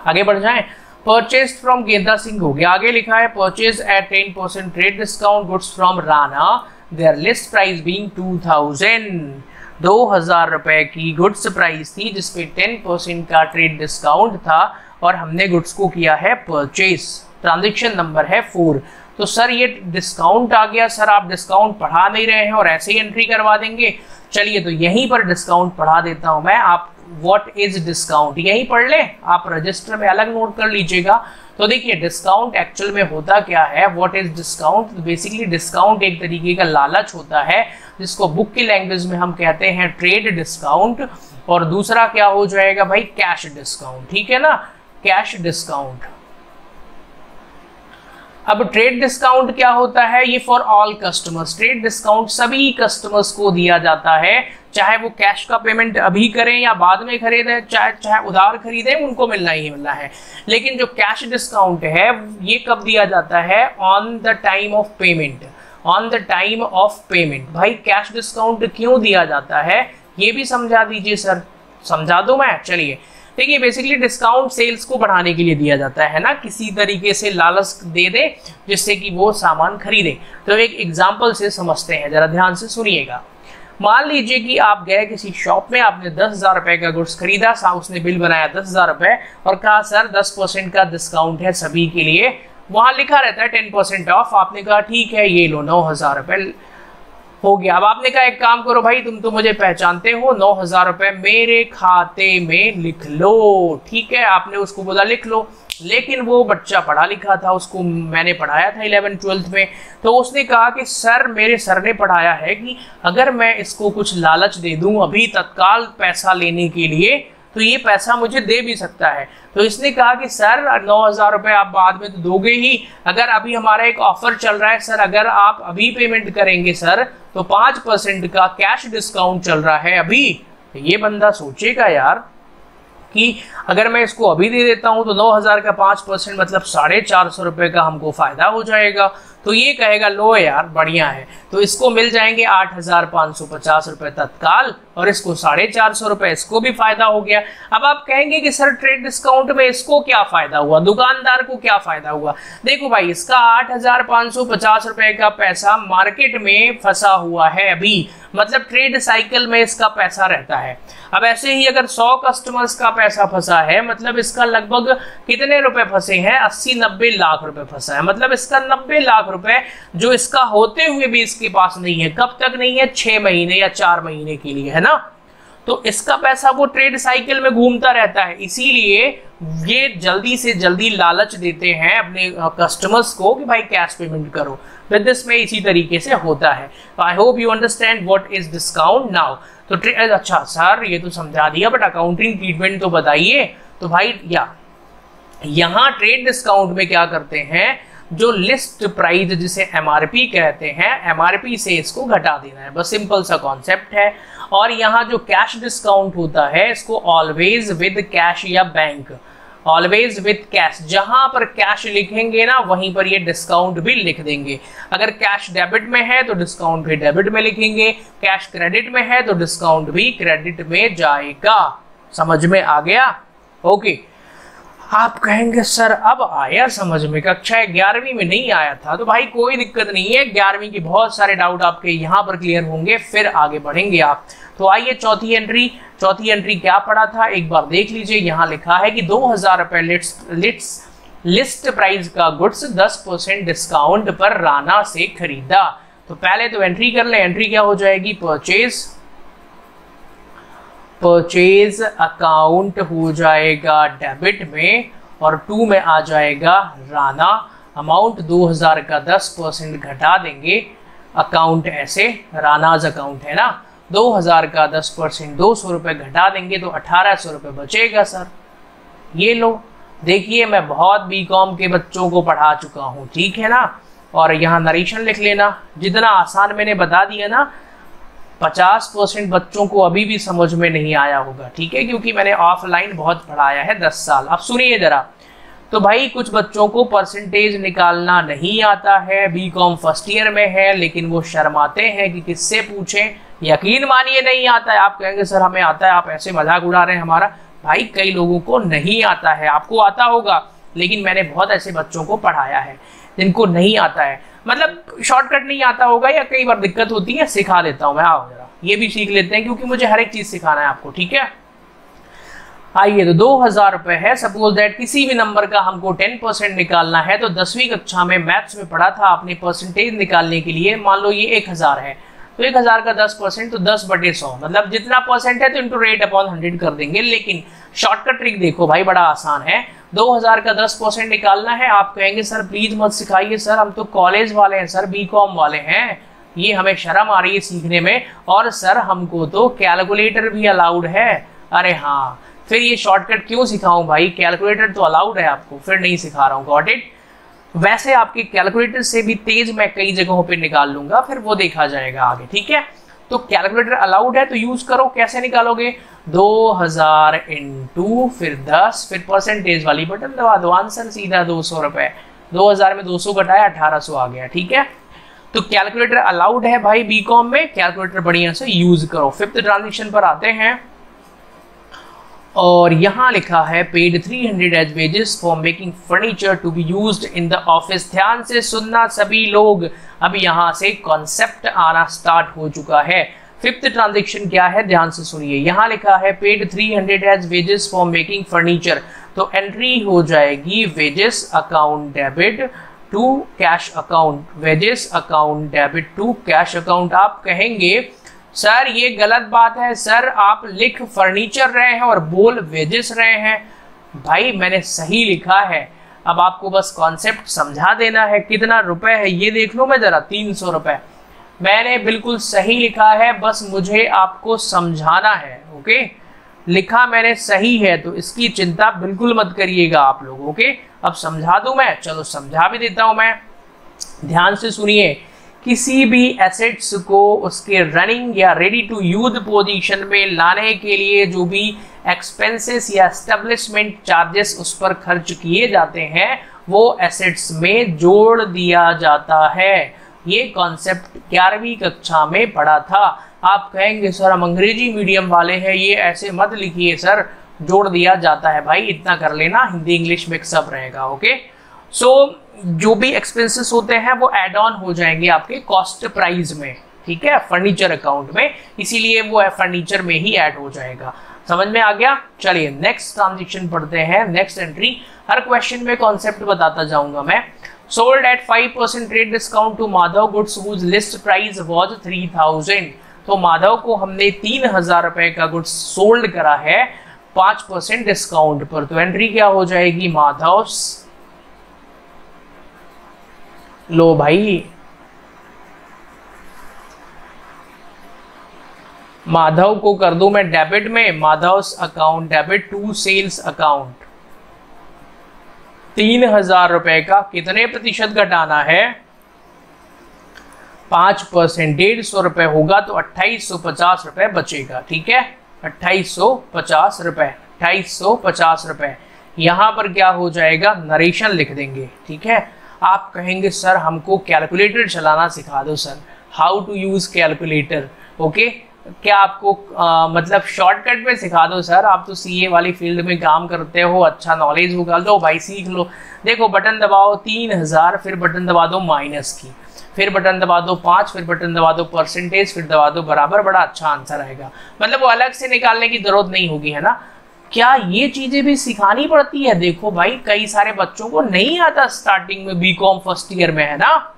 Speaker 1: आगे बढ़ जाएं, परचेज्ड फ्रॉम गेंदा सिंह हो गया। आगे लिखा है purchase at 10% trade discount goods from Rana, their list price being 2,000। 2,000 रुपए की गुड्स प्राइस थी जिसपे 10% का ट्रेड डिस्काउंट था, और हमने गुड्स को किया है परचेज। ट्रांजैक्शन नंबर है 4। तो सर ये डिस्काउंट आ गया, सर आप डिस्काउंट पढ़ा नहीं रहे हैं और ऐसे ही एंट्री करवा देंगे। चलिए तो यहीं पर डिस्काउंट पढ़ा देता हूं मैं, आप व्हाट इज डिस्काउंट यहीं पढ़ लें, आप रजिस्टर में अलग नोट कर लीजिएगा। तो देखिए डिस्काउंट एक्चुअल में होता क्या है, what is discount, basically discount एक तरीके का लालच होता है, जिसको बुक की लैंग्वेज में हम कहते हैं ट्रेड डिस्काउंट, और दूसरा क्या हो जाएगा भाई, कैश डिस्काउंट, ठीक है ना, कैश डिस्काउंट। अब ट्रेड डिस्काउंट क्या होता है, ये for all customers, trade discount सभी कस्टमर्स को दिया जाता है, चाहे वो कैश का पेमेंट अभी करें या बाद में खरीदें, चाहे उधार खरीदें, उनको मिलना ही मिलना है। लेकिन जो कैश डिस्काउंट है ये कब दिया जाता है, on the time of payment, on the time of payment. भाई कैश डिस्काउंट क्यों दिया जाता है ये भी समझा दीजिए सर, समझा दूं मैं। चलिए देखिए बेसिकली डिस्काउंट सेल्स को बढ़ाने के लिए दिया जाता है ना, किसी तरीके से लालच दे दे जिससे कि वो सामान खरीदे। तो एक एग्जांपल से समझते हैं, जरा ध्यान से सुनिएगा। मान लीजिए कि आप गए किसी शॉप में, आपने 10,000 रुपए का गुड्स खरीदा, उसने बिल बनाया 10,000 रुपए और कहा सर 10% का डिस्काउंट है सभी के लिए, वहां लिखा रहता है 10% ऑफ। आपने कहा ठीक है ये लो 9,000 रुपए हो गया। अब आपने कहा एक काम करो भाई, तुम तो मुझे पहचानते हो, 9,000 रुपए मेरे खाते में लिख लो। ठीक है, आपने उसको बोला लिख लो, लेकिन वो बच्चा पढ़ा लिखा था, उसको मैंने पढ़ाया था 11th-12th में, तो उसने कहा कि सर मेरे सर ने पढ़ाया है कि अगर मैं इसको कुछ लालच दे दूं अभी तत्काल पैसा लेने के लिए तो ये पैसा मुझे दे भी सकता है। तो इसने कहा कि सर 9,000 रुपए आप बाद में तो दोगे ही, अगर अभी हमारा एक ऑफर चल रहा है सर, अगर आप अभी पेमेंट करेंगे सर तो 5% का कैश डिस्काउंट चल रहा है अभी। तो ये बंदा सोचेगा यार कि अगर मैं इसको अभी दे देता हूं तो 9,000 का 5% मतलब 450 रुपए का हमको फायदा हो जाएगा। तो ये कहेगा लो यार बढ़िया है, तो इसको मिल जाएंगे 8,550 रुपए तत्काल और इसको 450 रुपए, इसको भी फायदा हो गया। अब आप कहेंगे कि सर ट्रेड डिस्काउंट में इसको क्या फायदा हुआ, दुकानदार को क्या फायदा हुआ? देखो भाई, इसका 8,550 रुपए का पैसा मार्केट में फंसा हुआ है अभी, मतलब ट्रेड साइकिल में इसका पैसा रहता है। अब ऐसे ही अगर 100 कस्टमर्स का पैसा फंसा है, मतलब इसका लगभग कितने रुपए फंसे हैं? 80-90 लाख रुपए फंसा है, मतलब इसका 90 लाख रुपए जो इसका होते हुए भी इसके पास नहीं है। कब तक नहीं है? 6 महीने या 4 महीने के लिए, है ना। तो इसका पैसा वो ट्रेड साइकिल में घूमता रहता है, इसीलिए ये जल्दी से जल्दी लालच देते हैं अपने कस्टमर्स को कि भाई कैश पेमेंट करो। बिजनेस में इसी तरीके से होता है। I hope you understand what is discount now. तो अच्छा सर ये तो समझा दिया, बट अकाउंटिंग ट्रीटमेंट तो बताइए। तो भाई यहाँ ट्रेड डिस्काउंट में क्या करते हैं, जो लिस्ट प्राइस जिसे एमआरपी कहते हैं, एमआरपी से इसको घटा देना है, बस सिंपल सा कॉन्सेप्ट है। और यहाँ जो कैश डिस्काउंट होता है इसको ऑलवेज विद कैश या बैंक, ऑलवेज विद कैश, जहां पर कैश लिखेंगे ना वहीं पर ये डिस्काउंट भी लिख देंगे। अगर कैश डेबिट में है तो डिस्काउंट भी डेबिट में लिखेंगे, कैश क्रेडिट में है तो डिस्काउंट भी क्रेडिट में जाएगा। समझ में आ गया? ओके। आप कहेंगे सर अब आया समझ में, कक्षा 11वीं में नहीं आया था। तो भाई कोई दिक्कत नहीं है, 11वीं के बहुत सारे डाउट आपके यहाँ पर क्लियर होंगे, फिर आगे बढ़ेंगे आप। तो आइए चौथी एंट्री क्या पड़ा था एक बार देख लीजिए। यहाँ लिखा है कि 2,000 रुपए लिस्ट प्राइस का गुड्स 10% डिस्काउंट पर राना से खरीदा। तो पहले तो एंट्री कर ले, एंट्री क्या हो जाएगी? परचेज अकाउंट हो जाएगा डेबिट में और 2 में आ जाएगा राना। अमाउंट 2,000 का 10% घटा देंगे, अकाउंट ऐसे रानाज अकाउंट है ना, 2,000 का 10% 200 रुपए घटा देंगे तो 1,800 रुपए बचेगा सर। ये लो, देखिए मैं बहुत बीकॉम के बच्चों को पढ़ा चुका हूँ, ठीक है ना। और यहाँ नरेशन लिख लेना, जितना आसान मैंने बता दिया ना 50% बच्चों को अभी भी समझ में नहीं आया होगा, ठीक है, क्योंकि मैंने ऑफलाइन बहुत पढ़ाया है 10 साल। अब सुनिए जरा। तो भाई कुछ बच्चों को परसेंटेज निकालना नहीं आता है, बीकॉम फर्स्ट ईयर में है, लेकिन वो शर्माते हैं कि किससे पूछें। यकीन मानिए नहीं आता है। आप कहेंगे सर हमें आता है, आप ऐसे मजाक उड़ा रहे हैं हमारा। भाई कई लोगों को नहीं आता है, आपको आता होगा, लेकिन मैंने बहुत ऐसे बच्चों को पढ़ाया है जिनको नहीं आता है, मतलब शॉर्टकट नहीं आता होगा या कई बार दिक्कत होती है, सिखा देता हूं मैं। आओ जरा ये भी सीख लेते हैं, क्योंकि मुझे हर एक चीज सिखाना है आपको, ठीक है। आइए, तो 2,000 रुपए है। सपोज दैट किसी भी नंबर का हमको 10% निकालना है, तो 10वीं कक्षा में मैथ्स में पढ़ा था आपने परसेंटेज निकालने के लिए। मान लो ये 1,000 है, तो 1,000 का 10% तो 10/100, मतलब जितना परसेंट है तो इंटू रेट अपॉन 100 कर देंगे। लेकिन शॉर्टकट ट्रिक देखो भाई, बड़ा आसान है। 2,000 का 10% निकालना है। आप कहेंगे सर प्लीज मत सिखाइए सर, हम तो कॉलेज वाले हैं सर, बीकॉम वाले हैं, ये हमें शर्म आ रही है सीखने में, और सर हमको तो कैलकुलेटर भी अलाउड है। अरे हाँ, फिर ये शॉर्टकट क्यों सिखाऊं भाई, कैलकुलेटर तो अलाउड है आपको, फिर नहीं सिखा रहा हूँ, गॉट इट। वैसे आपके कैलकुलेटर से भी तेज मैं कई जगहों पे निकाल लूंगा, फिर वो देखा जाएगा आगे, ठीक है। तो कैलकुलेटर अलाउड है तो यूज करो। कैसे निकालोगे? 2,000 इंटू फिर 10, फिर परसेंटेज वाली बटन दबा दो, आंसर सीधा 200 रुपए। 2,000 में 200 घटाया 1,800 आ गया, ठीक है। तो कैलकुलेटर अलाउड है भाई बीकॉम में, कैलकुलेटर बढ़िया से यूज करो। 5th ट्रांजिशन पर आते हैं। और यहाँ लिखा है paid 300 as wages for making furniture to be used in the office. ध्यान से सुनना सभी लोग, अब यहाँ से कॉन्सेप्ट आना स्टार्ट हो चुका है। फिफ्थ ट्रांजेक्शन क्या है, ध्यान से सुनिए। यहाँ लिखा है paid 300 as wages for making furniture, तो एंट्री हो जाएगी wages account debit to cash account, wages account debit to cash account. आप कहेंगे सर ये गलत बात है, सर आप लिख फर्नीचर रहे हैं और बोल वेजेस रहे हैं। भाई मैंने सही लिखा है, अब आपको बस कॉन्सेप्ट समझा देना है। कितना रुपए है ये देख लो मैं जरा, 300 रुपए मैंने बिल्कुल सही लिखा है, बस मुझे आपको समझाना है। ओके, लिखा मैंने सही है तो इसकी चिंता बिल्कुल मत करिएगा आप लोग। ओके, अब समझा दूं मैं, चलो समझा भी देता हूं मैं। ध्यान से सुनिए, किसी भी एसेट्स को उसके रनिंग या रेडी टू यूज पोजीशन में लाने के लिए जो भी एक्सपेंसेस या एस्टेब्लिशमेंट चार्जेस उस पर खर्च किए जाते हैं वो एसेट्स में जोड़ दिया जाता है। ये कॉन्सेप्ट 11वीं कक्षा में पढ़ा था। आप कहेंगे सर हम अंग्रेजी मीडियम वाले हैं, ये ऐसे मत लिखिए सर, जोड़ दिया जाता है। भाई इतना कर लेना, हिंदी इंग्लिश मिक्सअप रहेगा। ओके, सो जो भी एक्सपेंसेस होते हैं वो एड ऑन हो जाएंगे आपके कॉस्ट प्राइस में, ठीक है, फर्नीचर अकाउंट में, इसीलिए वो है फर्नीचर में ही ऐड हो जाएगा। समझ में आ गया? चलिए नेक्स्ट ट्रांजेक्शन पढ़ते हैं, नेक्स्ट एंट्री। हर क्वेश्चन में कॉन्सेप्ट बताता जाऊंगा मैं। Sold at 5% trade discount to Madhav goods whose list price was 3000। तो माधव को हमने 3000 रुपए का गुड्स सोल्ड करा है 5% डिस्काउंट पर, तो एंट्री क्या हो जाएगी, माधव। लो भाई, माधव को कर दूं मैं डेबिट में, Madhav's account debit to sales account. 3000 रुपए का कितने प्रतिशत घटाना है, 5%, 150 रुपए होगा तो 2850 रुपए बचेगा। ठीक है, 2850 रुपए, 2850 रुपए। यहां पर क्या हो जाएगा, नरेशन लिख देंगे। ठीक है, आप कहेंगे सर हमको कैलकुलेटर चलाना सिखा दो sir, how to use calculator. Okay, क्या आपको मतलब शॉर्टकट में सिखा दो सर, आप तो सीए वाली फील्ड में काम करते हो, अच्छा नॉलेज होगा, लो भाई सीख लो। देखो बटन दबाओ 3000, फिर बटन दबा दो माइनस की, फिर बटन दबा दो 5, फिर बटन दबा दो परसेंटेज, फिर दबा दो बराबर, बड़ा अच्छा आंसर आएगा। मतलब वो अलग से निकालने की जरूरत नहीं होगी, है ना। क्या ये चीजें भी सिखानी पड़ती है? देखो भाई कई सारे बच्चों को नहीं आता स्टार्टिंग में, बीकॉम फर्स्ट ईयर में, है ना,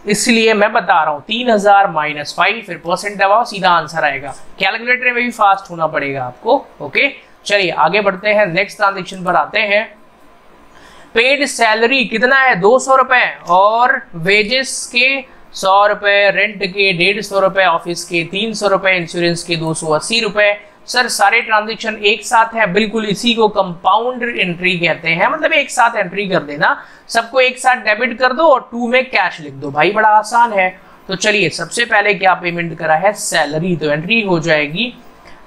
Speaker 1: इसलिए मैं बता रहा हूँ। 3000 माइनस 5, फिर परसेंट दबाओ, सीधा आंसर आएगा। कैलकुलेटर में भी फास्ट होना पड़ेगा आपको। ओके, चलिए आगे बढ़ते हैं, नेक्स्ट ट्रांजेक्शन पर आते हैं। पेड सैलरी कितना है, 200 रुपए, और वेजेस के 100 रुपए, रेंट के 150 रुपए, ऑफिस के 300 रुपए, इंश्योरेंस के 280 रुपए। सर सारे ट्रांजेक्शन एक साथ है, बिल्कुल इसी को कंपाउंड एंट्री कहते हैं, मतलब एक साथ एंट्री कर देना, सबको एक साथ डेबिट कर दो और 2 में कैश लिख दो। भाई बड़ा आसान है। तो चलिए सबसे पहले क्या पेमेंट करा है, सैलरी, तो एंट्री हो जाएगी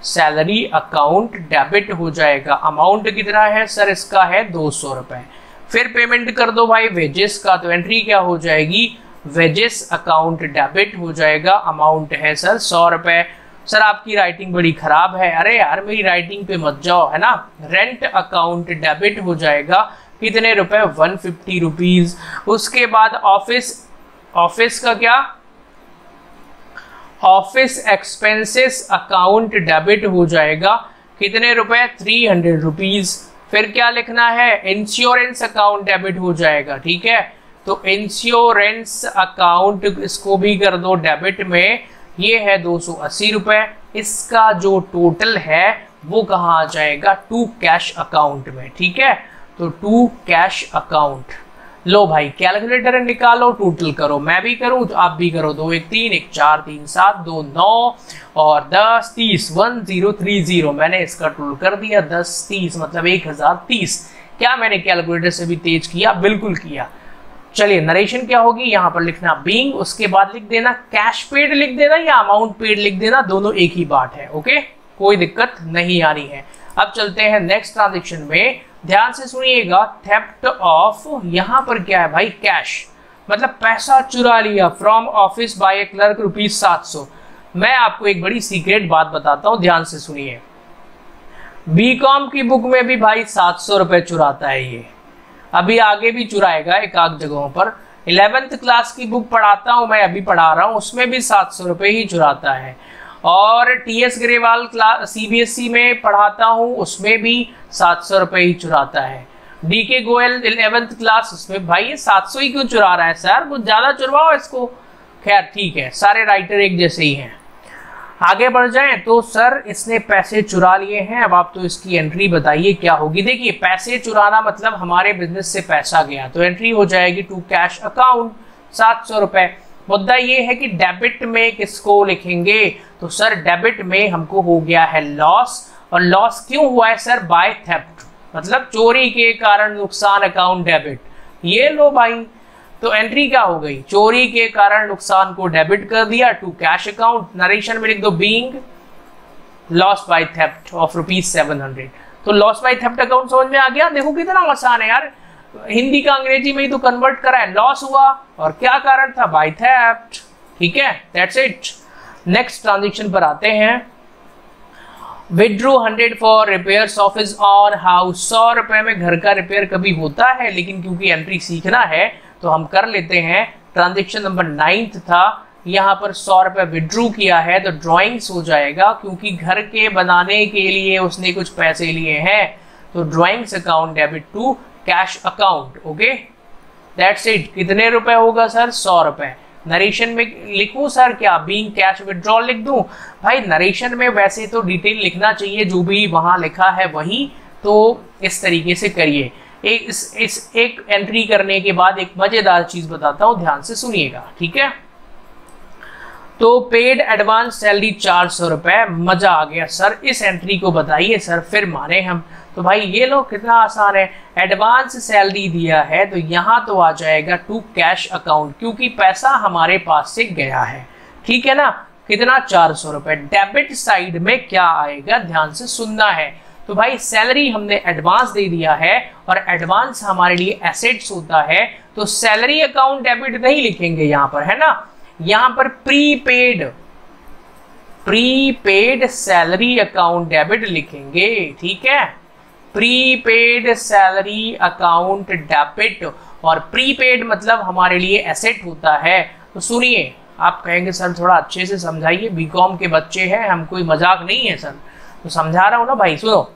Speaker 1: सैलरी अकाउंट डेबिट हो जाएगा। अमाउंट कितना है सर, इसका है 200 रुपए। फिर पेमेंट कर दो भाई वेजेस का, तो एंट्री क्या हो जाएगी, वेजेस अकाउंट डेबिट हो जाएगा। अमाउंट है सर 100 रुपए। सर आपकी राइटिंग बड़ी खराब है, अरे यार मेरी राइटिंग पे मत जाओ, है ना। रेंट अकाउंट डेबिट हो जाएगा, कितने रुपए, 150 रुपीज। उसके बाद ऑफिस का क्या, ऑफिस एक्सपेंसेस अकाउंट डेबिट हो जाएगा, कितने रुपए, 300 रुपीज। फिर क्या लिखना है, इंश्योरेंस अकाउंट डेबिट हो जाएगा। ठीक है, तो इंश्योरेंस अकाउंट इसको भी कर दो डेबिट में, ये है 280 रुपए। इसका जो टोटल है वो कहाँ आ जाएगा, टू कैश अकाउंट में। ठीक है, तो टू कैश अकाउंट। लो भाई कैलकुलेटर निकालो, टोटल करो, मैं भी करूं तो आप भी करो। 2 1 3 1 4 3 7 2 9 और 10 30 1030। मैंने इसका टोटल कर दिया 10 30, मतलब 1030। क्या मैंने कैलकुलेटर से भी तेज किया? बिल्कुल किया। चलिए नरेशन क्या होगी, यहाँ पर लिखना बीइंग, उसके बाद लिख देना कैश पेड लिख देना या अमाउंट पेड लिख देना, दोनों एक ही बात है। ओके, कोई दिक्कत नहीं आ रही है। अब चलते हैं नेक्स्ट ट्रांजेक्शन में, ध्यान से सुनिएगा। थेफ्ट ऑफ, यहाँ पर क्या है भाई, कैश, मतलब पैसा चुरा लिया from office by a clerk ₹700। मैं आपको एक बड़ी सीक्रेट बात बताता हूँ, ध्यान से सुनिए। बीकॉम की बुक में भी भाई 700 रुपए चुराता है ये, अभी आगे भी चुराएगा एक आध जगहों पर। 11th क्लास की बुक पढ़ाता हूं मैं, अभी पढ़ा रहा हूं, उसमें भी 700 रुपए ही चुराता है। और टीएस ग्रेवाल क्लास सीबीएसई में पढ़ाता हूं, उसमें भी 700 रुपए ही चुराता है। डीके गोयल 11th क्लास, उसमें भाई ये 700 ही क्यों चुरा रहा है सर, कुछ ज्यादा चुरवाओ इसको। खैर ठीक है, सारे राइटर एक जैसे ही हैं। आगे बढ़ जाएं तो सर इसने पैसे चुरा लिए हैं, अब आप तो इसकी एंट्री बताइए क्या होगी। देखिए पैसे चुराना मतलब हमारे बिजनेस से पैसा गया, तो एंट्री हो जाएगी टू कैश अकाउंट 700 रुपए। मुद्दा ये है कि डेबिट में किसको लिखेंगे, तो सर डेबिट में हमको हो गया है लॉस। और लॉस क्यों हुआ है सर, बाय थेफ्ट, मतलब चोरी के कारण नुकसान अकाउंट डेबिट। ये लो भाई, तो एंट्री क्या हो गई, चोरी के कारण नुकसान को डेबिट कर दिया टू कैश अकाउंट। नरेशन में लिख दो being loss by theft of ₹700। तो लॉस बाय थेफ्ट अकाउंट समझ में आ गया। देखो कितना आसान है यार, हिंदी का अंग्रेजी में ही तो कन्वर्ट करा है। लॉस हुआ और क्या कारण था, बाय थेफ्ट। ठीक है, दैट्स इट। नेक्स्ट ट्रांजेक्शन पर आते हैं। Withdrew 100 for repairs of his on house. 100 रुपए में घर का रिपेयर कभी होता है, लेकिन क्योंकि एंट्री सीखना है तो हम कर लेते हैं। ट्रांजेक्शन नंबर 9 था, यहाँ पर 100 रुपए विड्रू किया है तो ड्राइंग्स हो जाएगा, क्योंकि घर के बनाने के लिए उसने कुछ पैसे लिए हैं, तो drawings account debit to cash account. Okay, that's it. कितने रुपए होगा सर, 100 रुपए। नरेशन में लिखूं सर क्या, बीइंग कैश विड्रॉल लिख दूं। भाई नरेशन में वैसे तो डिटेल लिखना चाहिए, जो भी वहां लिखा है वही, तो इस तरीके से करिए। एक एंट्री करने के बाद एक मजेदार चीज बताता हूं, ध्यान से सुनिएगा, ठीक है। तो पेड एडवांस सैलरी 400 रुपए। मजा आ गया सर, इस एंट्री को बताइए सर, फिर माने हम। तो भाई ये लो कितना आसान है, एडवांस सैलरी दिया है तो यहाँ तो आ जाएगा टू कैश अकाउंट, क्योंकि पैसा हमारे पास से गया है। ठीक है ना, कितना 400 रुपए। डेबिट साइड में क्या आएगा, ध्यान से सुनना है। तो भाई सैलरी हमने एडवांस दे दिया है और एडवांस हमारे लिए एसेट्स होता है, तो सैलरी अकाउंट डेबिट नहीं लिखेंगे यहाँ पर, है ना। यहाँ पर प्रीपेड सैलरी अकाउंट डेबिट लिखेंगे। ठीक है, प्रीपेड सैलरी अकाउंट डेबिट। और प्रीपेड मतलब हमारे लिए एसेट होता है। तो सुनिए, आप कहेंगे सर थोड़ा अच्छे से समझाइए, बीकॉम के बच्चे हैं हम, कोई मजाक नहीं है सर। तो समझा रहा हूं ना भाई, सुनो।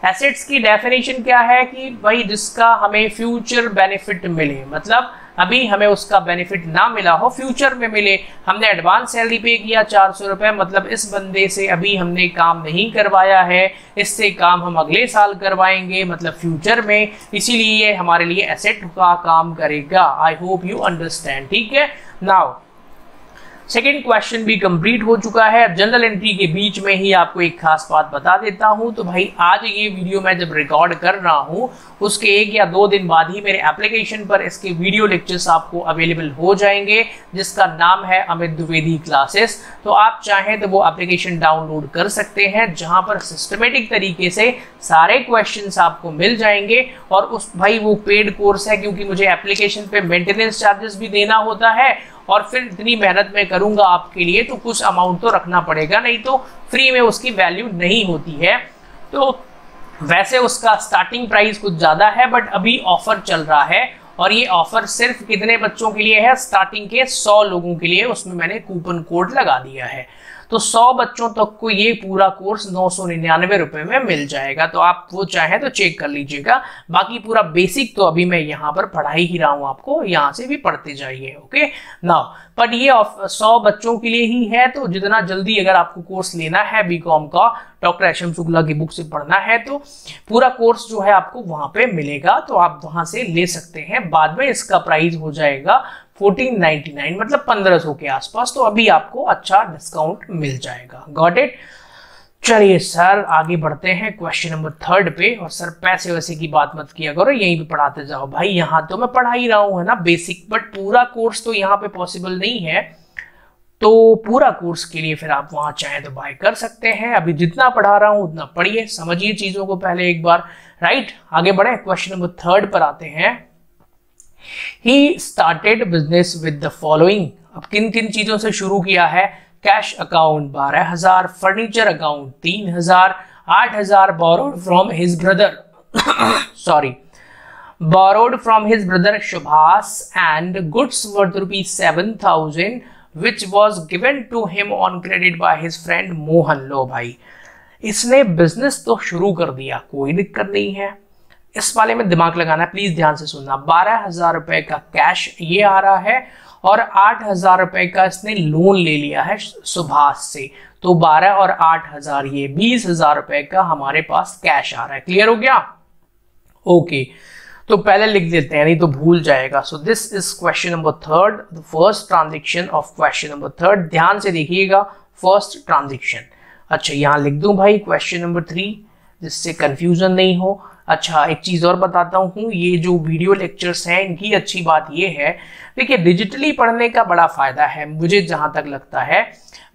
Speaker 1: एसेट्स की डेफिनेशन क्या है कि भाई जिसका हमें फ्यूचर बेनिफिट मिले, मतलब अभी हमें उसका बेनिफिट ना मिला हो, फ्यूचर में मिले। हमने एडवांस सैलरी पे किया 400 रुपए, मतलब इस बंदे से अभी हमने काम नहीं करवाया है, इससे काम हम अगले साल करवाएंगे, मतलब फ्यूचर में, इसीलिए हमारे लिए एसेट का काम करेगा। I hope you understand. ठीक है, नाउ सेकेंड क्वेश्चन भी कंप्लीट हो चुका है। जनरल एंट्री के बीच में ही आपको एक खास बात बता देता हूं, तो भाई आज ये वीडियो मैं जब रिकॉर्ड कर रहा हूं उसके 1 या 2 दिन बाद ही मेरे एप्लीकेशन पर इसके वीडियो लेक्चर्स आपको अवेलेबल हो जाएंगे, जिसका नाम है अमित द्विवेदी क्लासेस। तो आप चाहें तो वो एप्लीकेशन डाउनलोड कर सकते हैं, जहां पर सिस्टमेटिक तरीके से सारे क्वेश्चंस आपको मिल जाएंगे। और उस भाई वो पेड कोर्स है, क्योंकि मुझे एप्लीकेशन पे मेंटेनेंस चार्जेस भी देना होता है, और फिर इतनी मेहनत मैं करूंगा आपके लिए तो कुछ अमाउंट तो रखना पड़ेगा, नहीं तो फ्री में उसकी वैल्यू नहीं होती है। तो वैसे उसका स्टार्टिंग प्राइस कुछ ज्यादा है, बट अभी ऑफर चल रहा है, और ये ऑफर सिर्फ कितने बच्चों के लिए है, स्टार्टिंग के 100 लोगों के लिए। उसमें मैंने कूपन कोड लगा दिया है, तो 100 बच्चों तक को ये पूरा कोर्स 999 रुपए में मिल जाएगा। तो आप वो चाहें तो चेक कर लीजिएगा। बाकी पूरा बेसिक तो अभी मैं यहाँ पर पढ़ा ही रहा हूँ आपको, यहाँ से भी पढ़ते जाइए। ओके नाउ, बट ये 100 बच्चों के लिए ही है, तो जितना जल्दी अगर आपको कोर्स लेना है बीकॉम का, डॉक्टर एच.एम. शुक्ला की बुक से पढ़ना है, तो पूरा कोर्स जो है आपको वहां पे मिलेगा, तो आप वहां से ले सकते हैं। बाद में इसका प्राइस हो जाएगा 1499, मतलब 1500 के आसपास। तो अभी आपको अच्छा डिस्काउंट मिल जाएगा। Got it. चलिए सर आगे बढ़ते हैं क्वेश्चन नंबर 3 पे। और सर पैसे वैसे की बात मत किया करो, यहीं पे पढ़ाते जाओ। भाई यहाँ तो मैं पढ़ा ही रहा हूँ, है ना, बेसिक, बट पूरा कोर्स तो यहाँ पे पॉसिबल नहीं है। तो पूरा कोर्स के लिए फिर आप वहां चाहें तो बाय कर सकते हैं। अभी जितना पढ़ा रहा हूं उतना पढ़िए, समझिए चीजों को पहले एक बार। राइट, आगे बढ़े, क्वेश्चन नंबर 3 पर आते हैं। He started business with the following। अब किन किन चीजों से शुरू किया है, cash account 12,000, furniture account 3,000, 8,000 borrowed from his brother sorry, borrowed from his brother Subhas and goods worth rupees 7,000 which was given to him on credit by his friend Mohan। लो भाई, इसने बिजनेस तो शुरू कर दिया, कोई दिक्कत नहीं है, इस वाले में दिमाग लगाना, प्लीज ध्यान से सुनना। 12,000 रुपए का कैश ये आ रहा है और 8,000 रुपए का इसने लोन ले लिया है सुभाष से, तो 12 और 8,000 ये 20,000 रुपए का हमारे पास कैश आ रहा है। क्लियर हो गया? ओके, तो पहले लिख देते हैं नहीं तो भूल जाएगा। So this is question number 3, the first transaction of question number 3। ध्यान से देखिएगा, फर्स्ट ट्रांजेक्शन। अच्छा, यहां लिख दूं भाई क्वेश्चन नंबर 3 जिससे कंफ्यूजन नहीं हो। अच्छा, एक चीज और बताता हूँ, ये जो वीडियो लेक्चर्स हैं इनकी अच्छी बात ये है, देखिए डिजिटली पढ़ने का बड़ा फायदा है। मुझे जहां तक लगता है,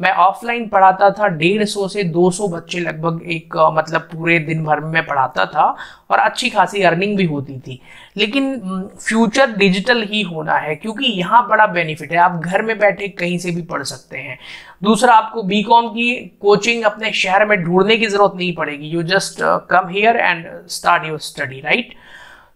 Speaker 1: मैं ऑफलाइन पढ़ाता था, 150 से 200 बच्चे लगभग एक मतलब पूरे दिन भर में पढ़ाता था और अच्छी खासी अर्निंग भी होती थी। लेकिन फ्यूचर डिजिटल ही होना है क्योंकि यहाँ बड़ा बेनिफिट है, आप घर में बैठे कहीं से भी पढ़ सकते हैं। दूसरा, आपको बीकॉम की कोचिंग अपने शहर में ढूंढने की जरूरत नहीं पड़ेगी, you just come here and start your study, right.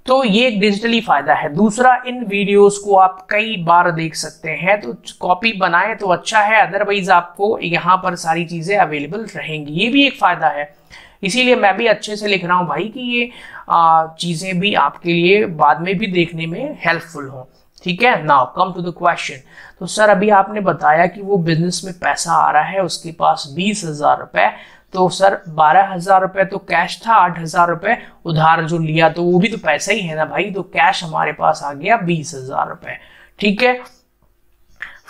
Speaker 1: तो ये एक डिजिटली फायदा है। दूसरा, इन वीडियोस को आप कई बार देख सकते हैं, तो कॉपी बनाएं तो अच्छा है, अदरवाइज आपको यहाँ पर सारी चीजें अवेलेबल रहेंगी, ये भी एक फायदा है। इसीलिए मैं भी अच्छे से लिख रहा हूँ भाई कि ये चीजें भी आपके लिए बाद में भी देखने में हेल्पफुल हो। ठीक है, now come to the question. तो सर अभी आपने बताया कि वो बिजनेस में पैसा आ रहा है, उसके पास 20,000 रुपए, तो सर 12,000 रुपए तो कैश था, 8,000 रुपए उधार जो लिया तो वो भी तो पैसा ही है ना भाई, तो कैश हमारे पास आ गया 20,000 रुपए। ठीक है,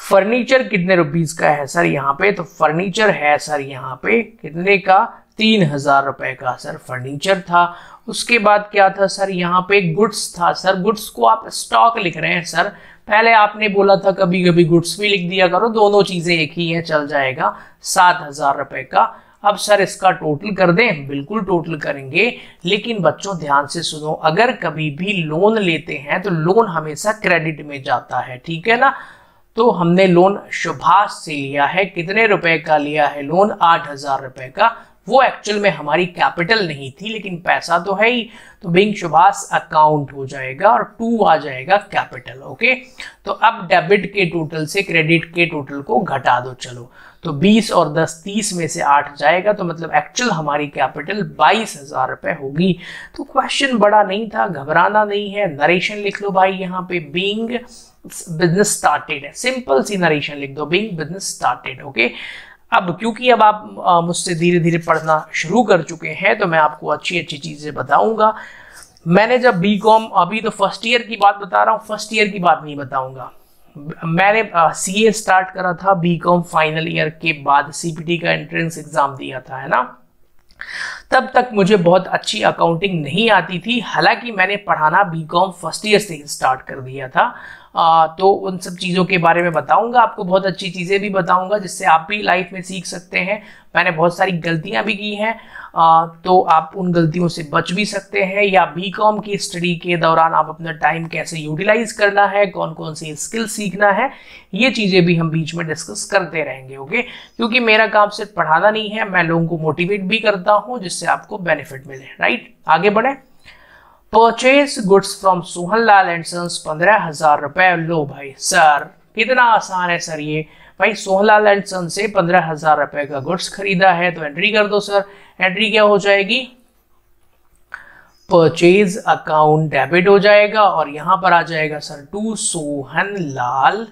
Speaker 1: फर्नीचर कितने रुपीस का है सर यहाँ पे? तो फर्नीचर है सर यहाँ पे कितने का? 3,000 रुपए का सर फर्नीचर था। उसके बाद क्या था सर यहाँ पे? गुड्स था सर। गुड्स को आप स्टॉक लिख रहे हैं सर, पहले आपने बोला था कभी कभी गुड्स भी लिख दिया करो, दोनों चीजें एक ही है, चल जाएगा। 7,000 रुपए का। अब सर इसका टोटल कर दें? बिल्कुल टोटल करेंगे, लेकिन बच्चों ध्यान से सुनो, अगर कभी भी लोन लेते हैं तो लोन हमेशा क्रेडिट में जाता है, ठीक है ना। तो हमने लोन सुभाष से लिया है, कितने रुपए का लिया है लोन? 8,000 रुपए का। वो एक्चुअल में हमारी कैपिटल नहीं थी, लेकिन पैसा तो है ही, तो बिंग सुभाष अकाउंट हो जाएगा और 2 आ जाएगा कैपिटल। ओके, तो अब डेबिट के टोटल से क्रेडिट के टोटल को घटा दो। चलो, तो 20 और 10 30 में से 8 जाएगा, तो मतलब एक्चुअल हमारी कैपिटल 22,000 रुपए होगी। तो क्वेश्चन बड़ा नहीं था, घबराना नहीं है। नरेशन लिख लो भाई यहाँ पे, बीइंग बिजनेस स्टार्टेड है, सिंपल सी नरेशन लिख दो, बीइंग बिजनेस स्टार्टेड। ओके, अब क्योंकि अब आप मुझसे धीरे धीरे पढ़ना शुरू कर चुके हैं तो मैं आपको अच्छी अच्छी चीजें बताऊंगा। मैंने जब बीकॉम, अभी तो फर्स्ट ईयर की बात बता रहा हूँ, फर्स्ट ईयर की बात नहीं बताऊंगा। मैंने सीए स्टार्ट करा था बीकॉम फाइनल ईयर के बाद, सीपीटी का एंट्रेंस एग्जाम दिया था, है ना। तब तक मुझे बहुत अच्छी अकाउंटिंग नहीं आती थी, हालांकि मैंने पढ़ाना बीकॉम फर्स्ट ईयर से ही स्टार्ट कर दिया था। तो उन सब चीज़ों के बारे में बताऊंगा आपको, बहुत अच्छी चीज़ें भी बताऊंगा जिससे आप भी लाइफ में सीख सकते हैं। मैंने बहुत सारी गलतियां भी की हैं, तो आप उन गलतियों से बच भी सकते हैं, या बीकॉम की स्टडी के दौरान आप अपना टाइम कैसे यूटिलाइज करना है, कौन कौन सी स्किल सीखना है, ये चीज़ें भी हम बीच में डिस्कस करते रहेंगे। ओके, क्योंकि मेरा काम सिर्फ पढ़ाना नहीं है, मैं लोगों को मोटिवेट भी करता हूँ जिससे आपको बेनिफिट मिले, राइट। आगे बढ़े। Purchase goods from Sohanlal and sons, 15,000 रुपए। लो भाई सर, कितना आसान है सर ये। भाई सोहनलाल एंड सन से 15,000 रुपए का गुड्स खरीदा है, तो एंट्री कर दो सर। एंट्री क्या हो जाएगी? परचेज अकाउंट डेबिट हो जाएगा और यहां पर आ जाएगा sir to Sohanlal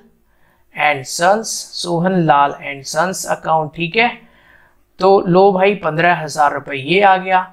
Speaker 1: and sons, Sohanlal and sons account. ठीक है, तो लो भाई 15,000 रुपए ये आ गया।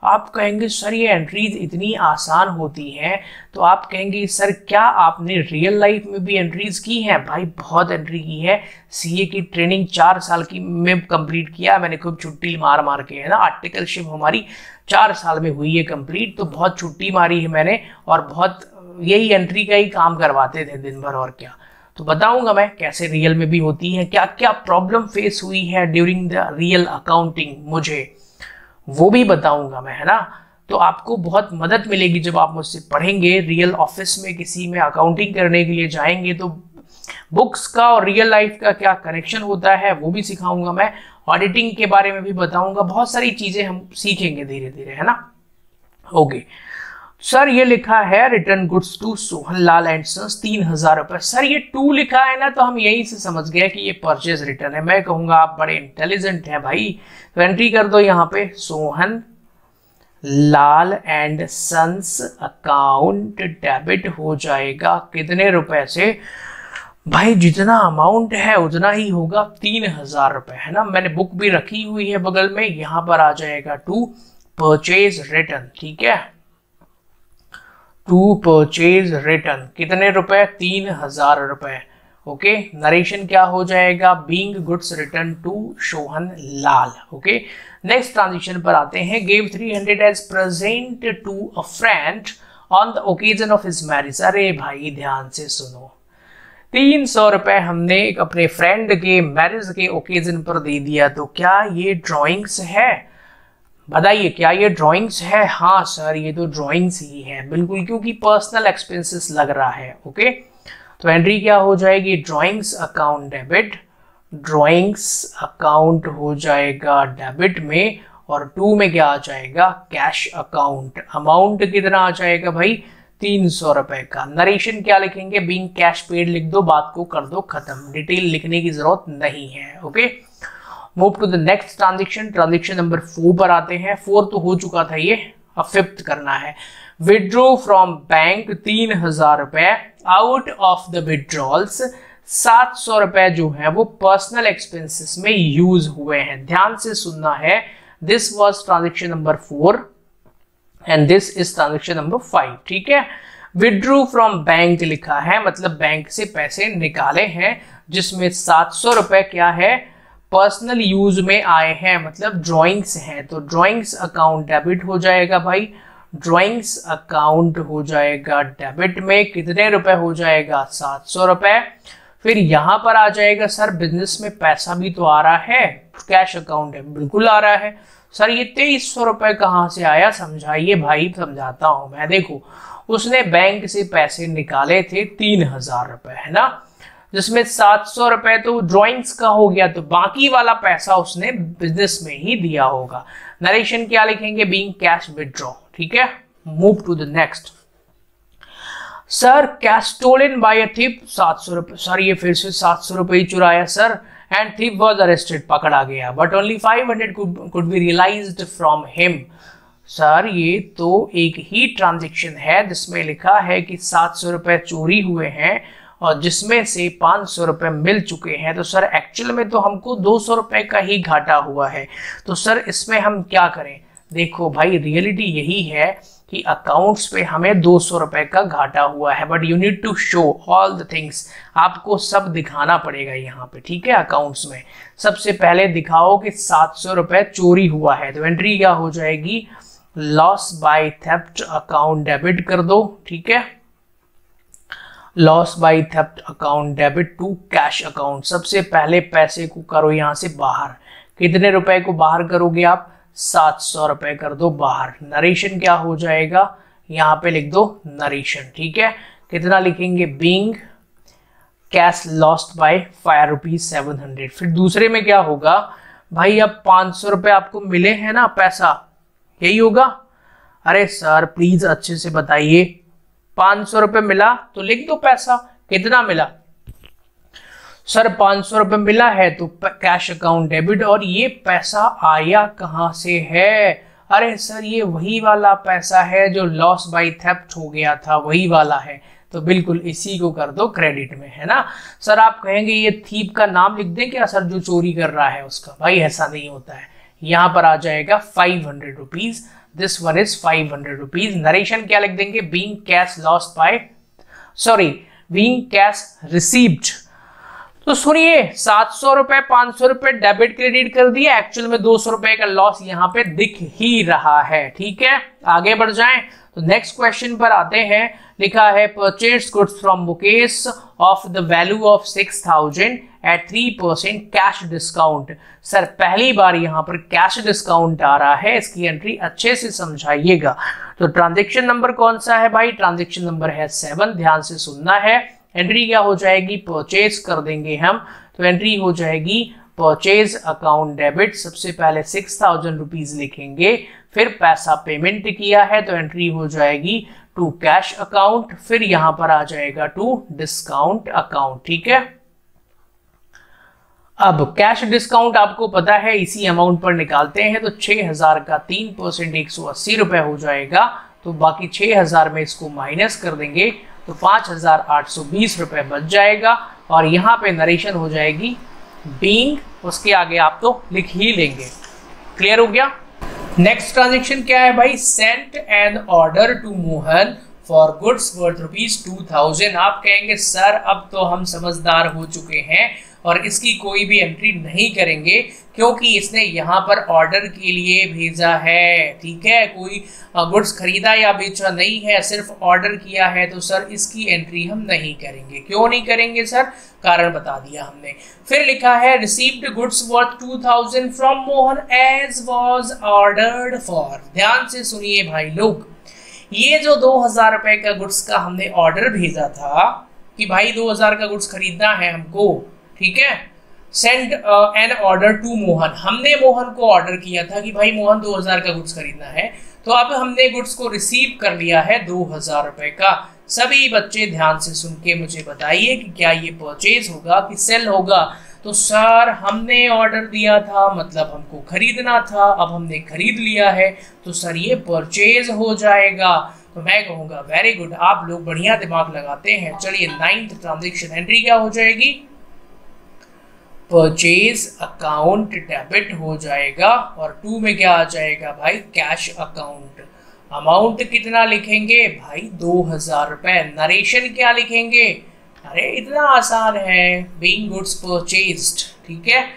Speaker 1: आप कहेंगे सर ये एंट्रीज इतनी आसान होती हैं, तो आप कहेंगे सर क्या आपने रियल लाइफ में भी एंट्रीज की हैं? भाई बहुत एंट्री की है। सीए की ट्रेनिंग 4 साल की में कंप्लीट किया मैंने, खूब छुट्टी मार मार के, है ना। आर्टिकलशिप हमारी 4 साल में हुई है कंप्लीट, तो बहुत छुट्टी मारी है मैंने, और बहुत यही एंट्री का ही काम करवाते थे दिन भर, और क्या। तो बताऊंगा मैं कैसे रियल में भी होती है, क्या क्या प्रॉब्लम फेस हुई है ड्यूरिंग द रियल अकाउंटिंग, मुझे वो भी बताऊंगा मैं, है ना। तो आपको बहुत मदद मिलेगी जब आप मुझसे पढ़ेंगे। रियल ऑफिस में किसी में अकाउंटिंग करने के लिए जाएंगे तो बुक्स का और रियल लाइफ का क्या कनेक्शन होता है वो भी सिखाऊंगा मैं, ऑडिटिंग के बारे में भी बताऊंगा, बहुत सारी चीजें हम सीखेंगे धीरे धीरे, है ना। ओके सर, ये लिखा है return goods to Sohan Lal and sons 3000 रुपए। सर ये 2 लिखा है ना, तो हम यहीं से समझ गए कि ये परचेज रिटर्न है। मैं कहूंगा आप बड़े इंटेलिजेंट हैं भाई। तो एंट्री कर दो यहाँ पे, Sohan Lal and sons account debit हो जाएगा कितने रुपए से भाई, जितना अमाउंट है उतना ही होगा, 3000 रुपए, है ना। मैंने बुक भी रखी हुई है बगल में, यहां पर आ जाएगा टू परचेज रिटर्न, ठीक है। टू परचेज रिटर्न कितने रुपए, 3000 रुपए। ओके, नरेशन क्या हो जाएगा, being goods return to Sohan Lal. Okay, next transaction पर आते हैं। Gave 300 as present to a friend on the occasion of his marriage. अरे भाई ध्यान से सुनो, 300 रुपए हमने अपने फ्रेंड के मैरिज के ओकेजन पर दे दिया, तो क्या ये ड्राइंग्स है? बताइए क्या ये ड्राइंग्स है? हाँ सर, ये तो ड्राइंग्स ही है बिल्कुल, क्योंकि पर्सनल एक्सपेंसेस लग रहा है। ओके, तो एंट्री क्या हो जाएगी, drawings account debit, drawings account हो जाएगा डेबिट में, और 2 में क्या आ जाएगा, कैश अकाउंट। अमाउंट कितना आ जाएगा भाई, 300 रुपए का। नरेशन क्या लिखेंगे, बीइंग कैश पेड लिख दो, बात को कर दो खत्म, डिटेल लिखने की जरूरत नहीं है। Okay, move to the next transaction. Transaction number 4 पर आते हैं। 4 तो हो चुका था ये, अब 5th करना है। विड्रॉ फ्रॉम बैंक 3000 रुपए, आउट ऑफ द विड्रॉल्स 700 रुपए जो है वो पर्सनल एक्सपेंसेस में यूज हुए हैं। ध्यान से सुनना है, this was transaction number 4 and this is transaction number 5, ठीक है। विड्रू फ्रॉम बैंक लिखा है, मतलब बैंक से पैसे निकाले हैं, जिसमें 700 रुपए क्या है, पर्सनल यूज में आए हैं, मतलब ड्राइंग्स हैं। तो ड्राइंग्स अकाउंट डेबिट हो जाएगा भाई, ड्राइंग्स अकाउंट हो जाएगा डेबिट में, कितने रुपए हो जाएगा, 700 रुपए। फिर यहां पर आ जाएगा, सर बिजनेस में पैसा भी तो आ रहा है, कैश अकाउंट है, बिल्कुल आ रहा है। सर ये 2300 रुपए कहां से आया, समझाइए भाई, समझाता हूं मैं। देखो, उसने बैंक से पैसे निकाले थे 3000 रुपए, है ना, जिसमें 700 रुपए तो ड्राइंग्स का हो गया, तो बाकी वाला पैसा उसने बिजनेस में ही दिया होगा। नरेशन क्या लिखेंगे, बीइंग कैश विड्रॉ, ठीक है। Move to the next. Sir cash stolen by a thief 700 रुपए। सर ये फिर से 700 रुपए ही चुराया sir, and thief was arrested, पकड़ा गया, but only 500 could be realised from him. Sir ये तो एक ही ट्रांजेक्शन है जिसमें लिखा है कि 700 रुपए चोरी हुए हैं और जिसमें से 500 रुपए मिल चुके हैं, तो सर एक्चुअल में तो हमको 200 रुपए का ही घाटा हुआ है। तो सर इसमें हम क्या करें, देखो भाई रियलिटी यही है कि अकाउंट्स पे हमें 200 रुपए का घाटा हुआ है, but you need to show all the things, आपको सब दिखाना पड़ेगा यहाँ पे, ठीक है। अकाउंट्स में सबसे पहले दिखाओ कि 700 रुपए चोरी हुआ है, तो एंट्री क्या हो जाएगी, loss by theft account debit कर दो, ठीक है। Loss by theft account debit to cash account. सबसे पहले पैसे को करो यहाँ से बाहर, कितने रुपए को बाहर करोगे आप, 700 रुपए कर दो बाहर। नरेशन क्या हो जाएगा, यहाँ पे लिख दो नरेशन, ठीक है। कितना लिखेंगे, being cash lost by 5 rupees 700। फिर दूसरे में क्या होगा भाई, अब 500 रुपए आपको मिले हैं ना, पैसा यही होगा। अरे सर प्लीज अच्छे से बताइए, 500 रुपए मिला तो लिख दो पैसा, कितना मिला सर, 500 रुपए मिला है तो कैश अकाउंट डेबिट। और ये पैसा आया कहां से है, अरे सर ये वही वाला पैसा है जो लॉस बाय थेफ्ट हो गया था, वही वाला है, तो बिल्कुल इसी को कर दो क्रेडिट में, है ना। सर आप कहेंगे ये थीप का नाम लिख दें क्या सर, जो चोरी कर रहा है उसका, भाई ऐसा नहीं होता है। यहाँ पर आ जाएगा 500 rupees, this one is 500 rupees. Narration क्या लिख देंगे, being cash lost by, sorry being cash received. तो सुनिए 700 रुपए 500 रुपए डेबिट क्रेडिट कर दिया, एक्चुअल में 200 रुपए का लॉस यहाँ पे दिख ही रहा है, ठीक है। आगे बढ़ जाएं तो नेक्स्ट क्वेश्चन पर आते हैं। लिखा है purchase goods from Mukesh of the value of 6000 at 3% cash discount. Sir पहली बार यहाँ पर कैश डिस्काउंट आ रहा है, इसकी एंट्री अच्छे से समझाइएगा। तो ट्रांजेक्शन नंबर कौन सा है भाई, ट्रांजेक्शन नंबर है 7, ध्यान से सुनना है। एंट्री क्या हो जाएगी, परचेज कर देंगे हम, तो एंट्री हो जाएगी परचेज अकाउंट डेबिट, सबसे पहले 6000 रुपीज लिखेंगे, फिर पैसा पेमेंट किया है तो एंट्री हो जाएगी टू कैश अकाउंट, फिर यहां पर आ जाएगा टू डिस्काउंट अकाउंट। ठीक है, अब कैश डिस्काउंट आपको पता है इसी अमाउंट पर निकालते हैं, तो 6000 का 3% 180 रुपए हो जाएगा, तो बाकी 6000 में इसको माइनस कर देंगे तो 5820 रुपए बच जाएगा, और यहाँ पे नरेशन हो जाएगी बीइंग, उसके आगे आप तो लिख ही लेंगे। क्लियर हो गया। नेक्स्ट ट्रांजेक्शन क्या है भाई, sent an order to Mohan for goods worth ₹2000। आप कहेंगे सर अब तो हम समझदार हो चुके हैं और इसकी कोई भी एंट्री नहीं करेंगे क्योंकि इसने यहाँ पर ऑर्डर के लिए भेजा है। ठीक है, कोई गुड्स खरीदा या बेचा नहीं है, सिर्फ ऑर्डर किया है, तो सर इसकी एंट्री हम नहीं करेंगे। क्यों नहीं करेंगे सर, कारण बता दिया हमने। फिर लिखा है received goods worth 2000 from Mohan as was ordered for. ध्यान से सुनिए भाई लोग, ये जो 2000 रुपए का गुड्स का हमने ऑर्डर भेजा था कि भाई 2000 का गुड्स खरीदना है हमको, ठीक है, send an order to Mohan, हमने मोहन को ऑर्डर किया था कि भाई मोहन 2000 का गुड्स खरीदना है, तो अब हमने गुड्स को रिसीव कर लिया है 2000 रुपए का। सभी बच्चे ध्यान से सुन के मुझे बताइए कि क्या ये परचेज होगा कि सेल होगा। तो सर हमने ऑर्डर दिया था मतलब हमको खरीदना था, अब हमने खरीद लिया है तो सर ये परचेज हो जाएगा। तो मैं कहूँगा वेरी गुड, आप लोग बढ़िया दिमाग लगाते हैं। चलिए 9th ट्रांजेक्शन एंट्री क्या हो जाएगी, परचेज अकाउंट डेबिट हो जाएगा, और 2 में क्या आ जाएगा भाई, कैश अकाउंट। अमाउंट कितना लिखेंगे भाई 2000 रुपए। नरेशन क्या लिखेंगे, अरे इतना आसान है, बीइंग गुड्स परचेज्ड। ठीक है,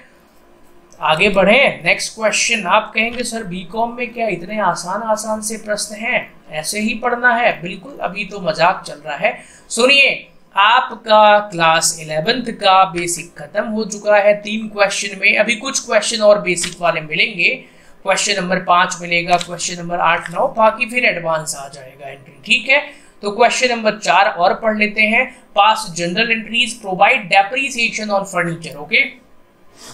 Speaker 1: आगे बढ़े। नेक्स्ट क्वेश्चन, आप कहेंगे सर बीकॉम में क्या इतने आसान से प्रश्न हैं, ऐसे ही पढ़ना है? बिल्कुल, अभी तो मजाक चल रहा है। सुनिए, आपका क्लास 11th का बेसिक खत्म हो चुका है 3 क्वेश्चन में, अभी कुछ क्वेश्चन और बेसिक वाले मिलेंगे। क्वेश्चन नंबर 5 मिलेगा, क्वेश्चन नंबर 8, 9, बाकी फिर एडवांस आ जाएगा एंट्री। ठीक है, तो क्वेश्चन नंबर 4 और पढ़ लेते हैं। Pass journal entries provide depreciation on furniture. Okay,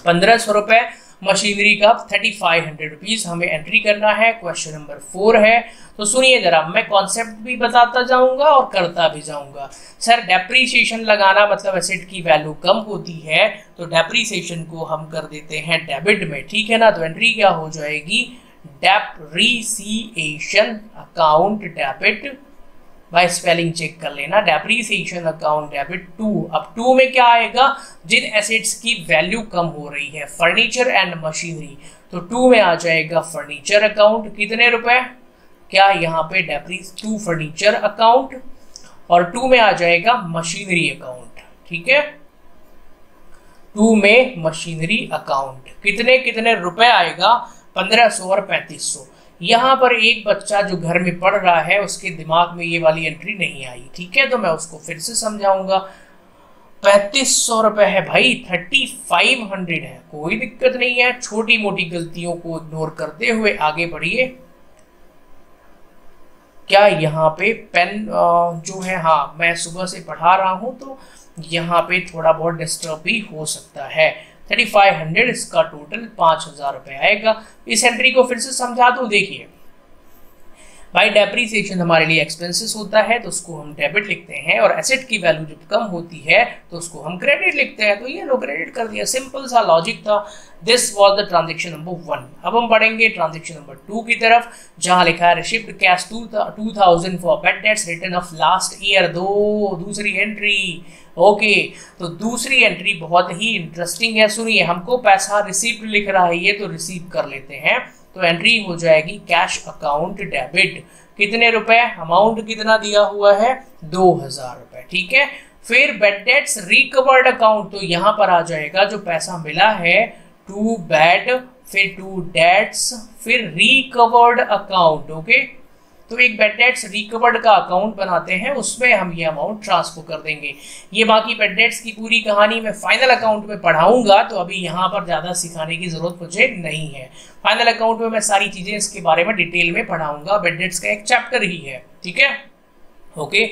Speaker 1: 1500 रुपए, मशीनरी का 3500 रुपीज हमें एंट्री करना है। क्वेश्चन नंबर 4 है, तो सुनिए जरा, मैं कॉन्सेप्ट भी बताता जाऊंगा और करता भी जाऊंगा। सर डेप्रीसिएशन लगाना मतलब एसेट की वैल्यू कम होती है, तो डेप्रीसिएशन को हम कर देते हैं डेबिट में। ठीक है ना, तो एंट्री क्या हो जाएगी, डेप्रीसिएशन अकाउंट डेबिट। भाई स्पेलिंग चेक कर लेना, डेप्रीसिएशन अकाउंट डेबिट 2। अब 2 में क्या आएगा, जिन एसेट्स की वैल्यू कम हो रही है, फर्नीचर एंड मशीनरी, तो 2 में आ जाएगा फर्नीचर अकाउंट। कितने रुपए, क्या यहाँ पे टू फर्नीचर अकाउंट, और 2 में आ जाएगा मशीनरी अकाउंट। ठीक है, 2 में मशीनरी अकाउंट कितने रुपए आएगा, 1500 और 3500। यहाँ पर एक बच्चा जो घर में पढ़ रहा है उसके दिमाग में ये वाली एंट्री नहीं आई। ठीक है, तो मैं उसको फिर से समझाऊंगा। 3500 रुपए है भाई, 3500 है, कोई दिक्कत नहीं है। छोटी मोटी गलतियों को इग्नोर करते हुए आगे बढ़िए। क्या यहाँ पे पेन जो है, हाँ मैं सुबह से पढ़ा रहा हूँ तो यहाँ पे थोड़ा बहुत डिस्टर्ब भी हो सकता है। 3500, इसका टोटल 5000 रुपए आएगा। इस एंट्री को फिर से समझा दूं, देखिए भाई डेप्रीसिएशन हमारे लिए एक्सपेंसेस होता है तो उसको हम डेबिट लिखते हैं, और एसेट की वैल्यू जब कम होती है तो उसको हम क्रेडिट लिखते हैं, तो ये लो क्रेडिट कर दिया, सिंपल सा लॉजिक था। This was the transaction number 1। अब हम बढ़ेंगे ट्रांजेक्शन नंबर 2 की तरफ, जहां लिखा है received cash 2000 for bad debts return of last year. दूसरी एंट्री। ओके, तो दूसरी एंट्री बहुत ही इंटरेस्टिंग है। सुनिए, हमको पैसा रिसीव्ड लिख रहा है ये, तो रिसीव कर लेते हैं, तो एंट्री हो जाएगी कैश अकाउंट डेबिट। कितने रुपए, अमाउंट कितना दिया हुआ है, 2000 रुपए। ठीक है, फिर बैड डेट्स रिकवर्ड अकाउंट, तो यहां पर आ जाएगा जो पैसा मिला है टू बैड, फिर टू डेट्स, फिर रिकवर्ड अकाउंट। ओके, तो एक बैड डेट्स रिकवर्ड का अकाउंट बनाते हैं, उसमें हम ये अमाउंट ट्रांसफर कर देंगे। ये बाकी बैड डेट्स की पूरी कहानी मैं फाइनल अकाउंट में पढ़ाऊंगा, तो अभी यहाँ पर ज़्यादा सिखाने की जरूरत मुझे नहीं है। फाइनल अकाउंट में मैं सारी चीज़ें इसके बारे में डिटेल में पढ़ाऊंगा, बैड डेट्स का एक चैप्टर ही है। ठीक है, okay.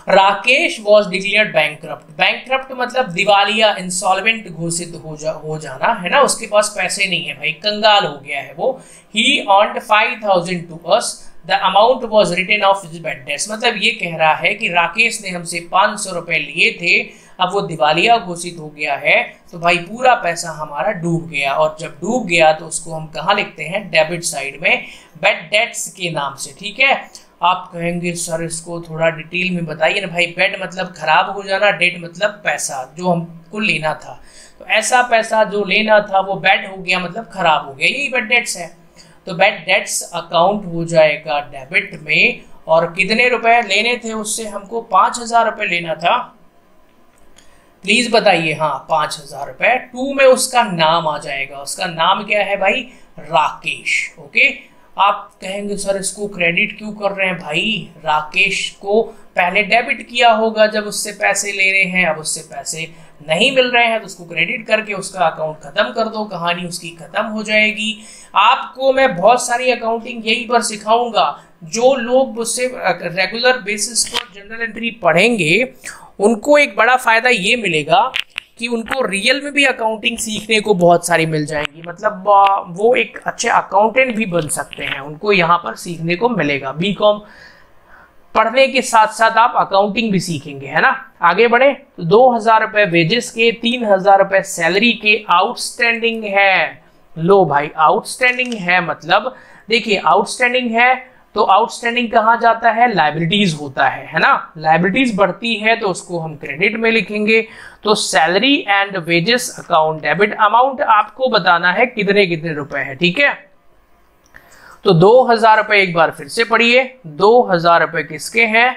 Speaker 1: Rakesh was declared bankrupt. Bankrupt मतलब दिवालिया, इंसॉल्वेंट घोषित हो जाना है ना, उसके पास पैसे नहीं है भाई, कंगाल हो गया है वो। He earned 5000 to us, the amount was written off his bad debts. मतलब ये कह रहा है कि राकेश ने हमसे 500 रुपए लिए थे, अब वो दिवालिया घोषित हो गया है, तो भाई पूरा पैसा हमारा डूब गया। और जब डूब गया तो उसको हम कहाँ लिखते हैं, डेबिट साइड में, बैड डेट्स के नाम से। ठीक है, आप कहेंगे सर इसको थोड़ा डिटेल में बताइए ना भाई। बेड मतलब खराब हो जाना, डेट मतलब पैसा जो हमको लेना था, तो ऐसा पैसा जो लेना था वो बेड हो गया मतलब खराब हो गया, यही बेड डेट्स है। तो बेड डेट्स अकाउंट हो जाएगा डेबिट में। और कितने रुपए लेने थे उससे, हमको 5000 रुपए लेना था, प्लीज बताइए। हाँ 5000 रुपए। 2 में उसका नाम आ जाएगा, उसका नाम क्या है भाई, राकेश। ओके, आप कहेंगे सर इसको क्रेडिट क्यों कर रहे हैं भाई, राकेश को पहले डेबिट किया होगा जब उससे पैसे ले रहे हैं, अब उससे पैसे नहीं मिल रहे हैं तो उसको क्रेडिट करके उसका अकाउंट खत्म कर दो, कहानी उसकी खत्म हो जाएगी। आपको मैं बहुत सारी अकाउंटिंग यहीं पर सिखाऊंगा। जो लोग मुझसे रेगुलर बेसिस पर जनरल एंट्री पढ़ेंगे उनको एक बड़ा फायदा ये मिलेगा कि उनको रियल में भी अकाउंटिंग सीखने को बहुत सारी मिल जाएगी। मतलब वो एक अच्छे अकाउंटेंट भी बन सकते हैं, उनको यहाँ पर सीखने को मिलेगा। बीकॉम पढ़ने के साथ साथ आप अकाउंटिंग भी सीखेंगे, है ना। आगे बढ़े तो 2000 रुपए वेजेस के, 3000 रुपए सैलरी के आउटस्टैंडिंग है। लो भाई आउटस्टैंडिंग है मतलब देखिए, आउटस्टैंडिंग है तो आउटस्टैंडिंग कहाँ जाता है, लाइबिलिटीज होता है ना। लाइबिलिटीज बढ़ती है तो उसको हम क्रेडिट में लिखेंगे। तो salary and wages account debit, amount आपको बताना है कितने कितने रुपए है। ठीक है, तो 2000 रुपए एक बार फिर से पढ़िए। 2000 रुपए किसके हैं,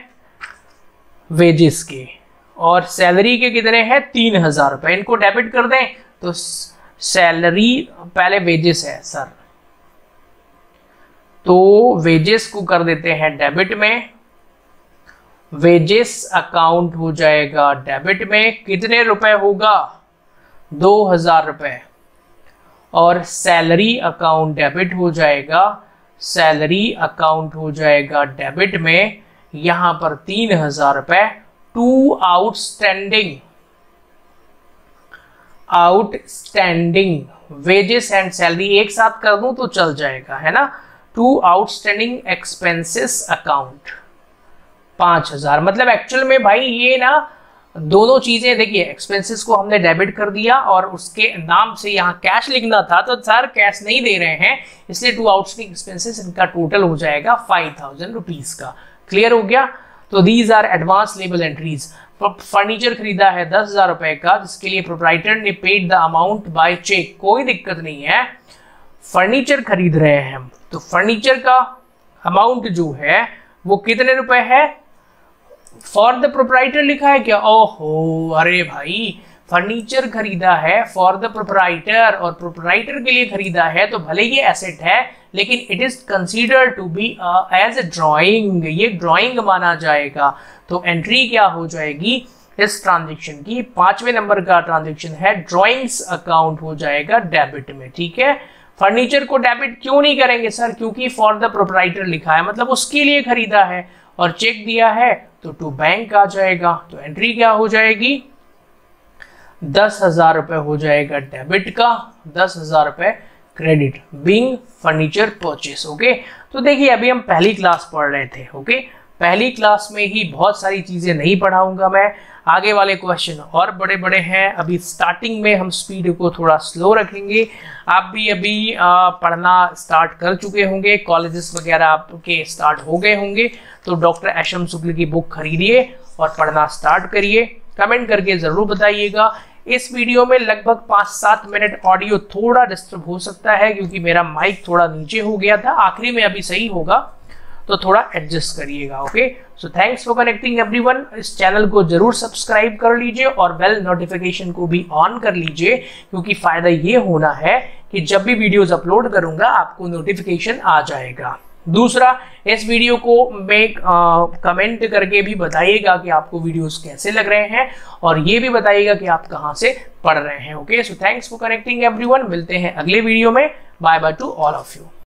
Speaker 1: वेजेस के, और सैलरी के कितने हैं, 3000 रुपए। इनको डेबिट कर दें तो सैलरी पहले वेजेस है सर, तो वेजेस को कर देते हैं डेबिट में। वेजेस अकाउंट हो जाएगा डेबिट में, कितने रुपए होगा, 2000 रुपए। और सैलरी अकाउंट डेबिट हो जाएगा, सैलरी अकाउंट हो जाएगा डेबिट में, यहां पर 3000 रुपए। To outstanding, outstanding wages and salary एक साथ कर दूं तो चल जाएगा, है ना। To outstanding expenses account 5000। मतलब एक्चुअल में भाई ये ना दोनों चीजें देखिए, एक्सपेंसेस को हमने डेबिट कर दिया और उसके नाम से यहाँ कैश लिखना था, तो सर कैश नहीं दे रहे हैं इसलिए टू आउटस्टैंडिंग एक्सपेंसेस, इनका टोटल हो जाएगा 5000 रुपीज का। क्लियर हो गया। तो दीज आर एडवांस लेबल एंट्रीज। फर्नीचर खरीदा है 10,000 रुपए का, जिसके लिए प्रोप्राइटर ने paid the amount by cheque. कोई दिक्कत नहीं है, फर्नीचर खरीद रहे हैं हम, तो फर्नीचर का अमाउंट जो है वो कितने रुपए है, फॉर द प्रोप्राइटर लिखा है क्या, ओहो अरे भाई फर्नीचर खरीदा है फॉर द प्रोप्राइटर, और प्रोप्राइटर के लिए खरीदा है तो भले ये एसेट है लेकिन it is considered to be as a drawing, ये ड्राइंग माना जाएगा। तो एंट्री क्या हो जाएगी इस ट्रांजेक्शन की, 5वें नंबर का ट्रांजेक्शन है, ड्राइंग्स अकाउंट हो जाएगा डेबिट में। ठीक है, फर्नीचर को डेबिट क्यों नहीं करेंगे सर, क्योंकि फॉर द प्रोप्राइटर लिखा है मतलब उसके लिए खरीदा है, और चेक दिया है तो टू बैंक आ जाएगा। तो एंट्री क्या हो जाएगी, 10,000 रुपए हो जाएगा डेबिट का, 10,000 रुपए credit, being furniture purchase. Okay, तो देखिए अभी हम पहली क्लास पढ़ रहे थे। ओके, पहली क्लास में ही बहुत सारी चीजें नहीं पढ़ाऊंगा मैं, आगे वाले क्वेश्चन और बड़े बड़े हैं। अभी स्टार्टिंग में हम स्पीड को थोड़ा स्लो रखेंगे। आप भी अभी पढ़ना स्टार्ट कर चुके होंगे, कॉलेजेस वगैरह आपके स्टार्ट हो गए होंगे, तो डॉक्टर एशम शुक्ल की बुक खरीदिए और पढ़ना स्टार्ट करिए। कमेंट करके जरूर बताइएगा। इस वीडियो में लगभग 5-7 मिनट ऑडियो थोड़ा डिस्टर्ब हो सकता है क्योंकि मेरा माइक थोड़ा नीचे हो गया था, आखिरी में अभी सही होगा, तो थोड़ा एडजस्ट करिएगा। Okay, so thanks for connecting everyone. इस चैनल को जरूर सब्सक्राइब कर लीजिए और बेल नोटिफिकेशन को भी ऑन कर लीजिए, क्योंकि फायदा ये होना है कि जब भी वीडियोस अपलोड करूंगा आपको नोटिफिकेशन आ जाएगा। दूसरा, इस वीडियो को में कमेंट करके भी बताइएगा कि आपको वीडियोस कैसे लग रहे हैं, और ये भी बताइएगा कि आप कहां से पढ़ रहे हैं। Okay, so thanks for connecting everyone. मिलते हैं अगले वीडियो में। Bye bye to all of you.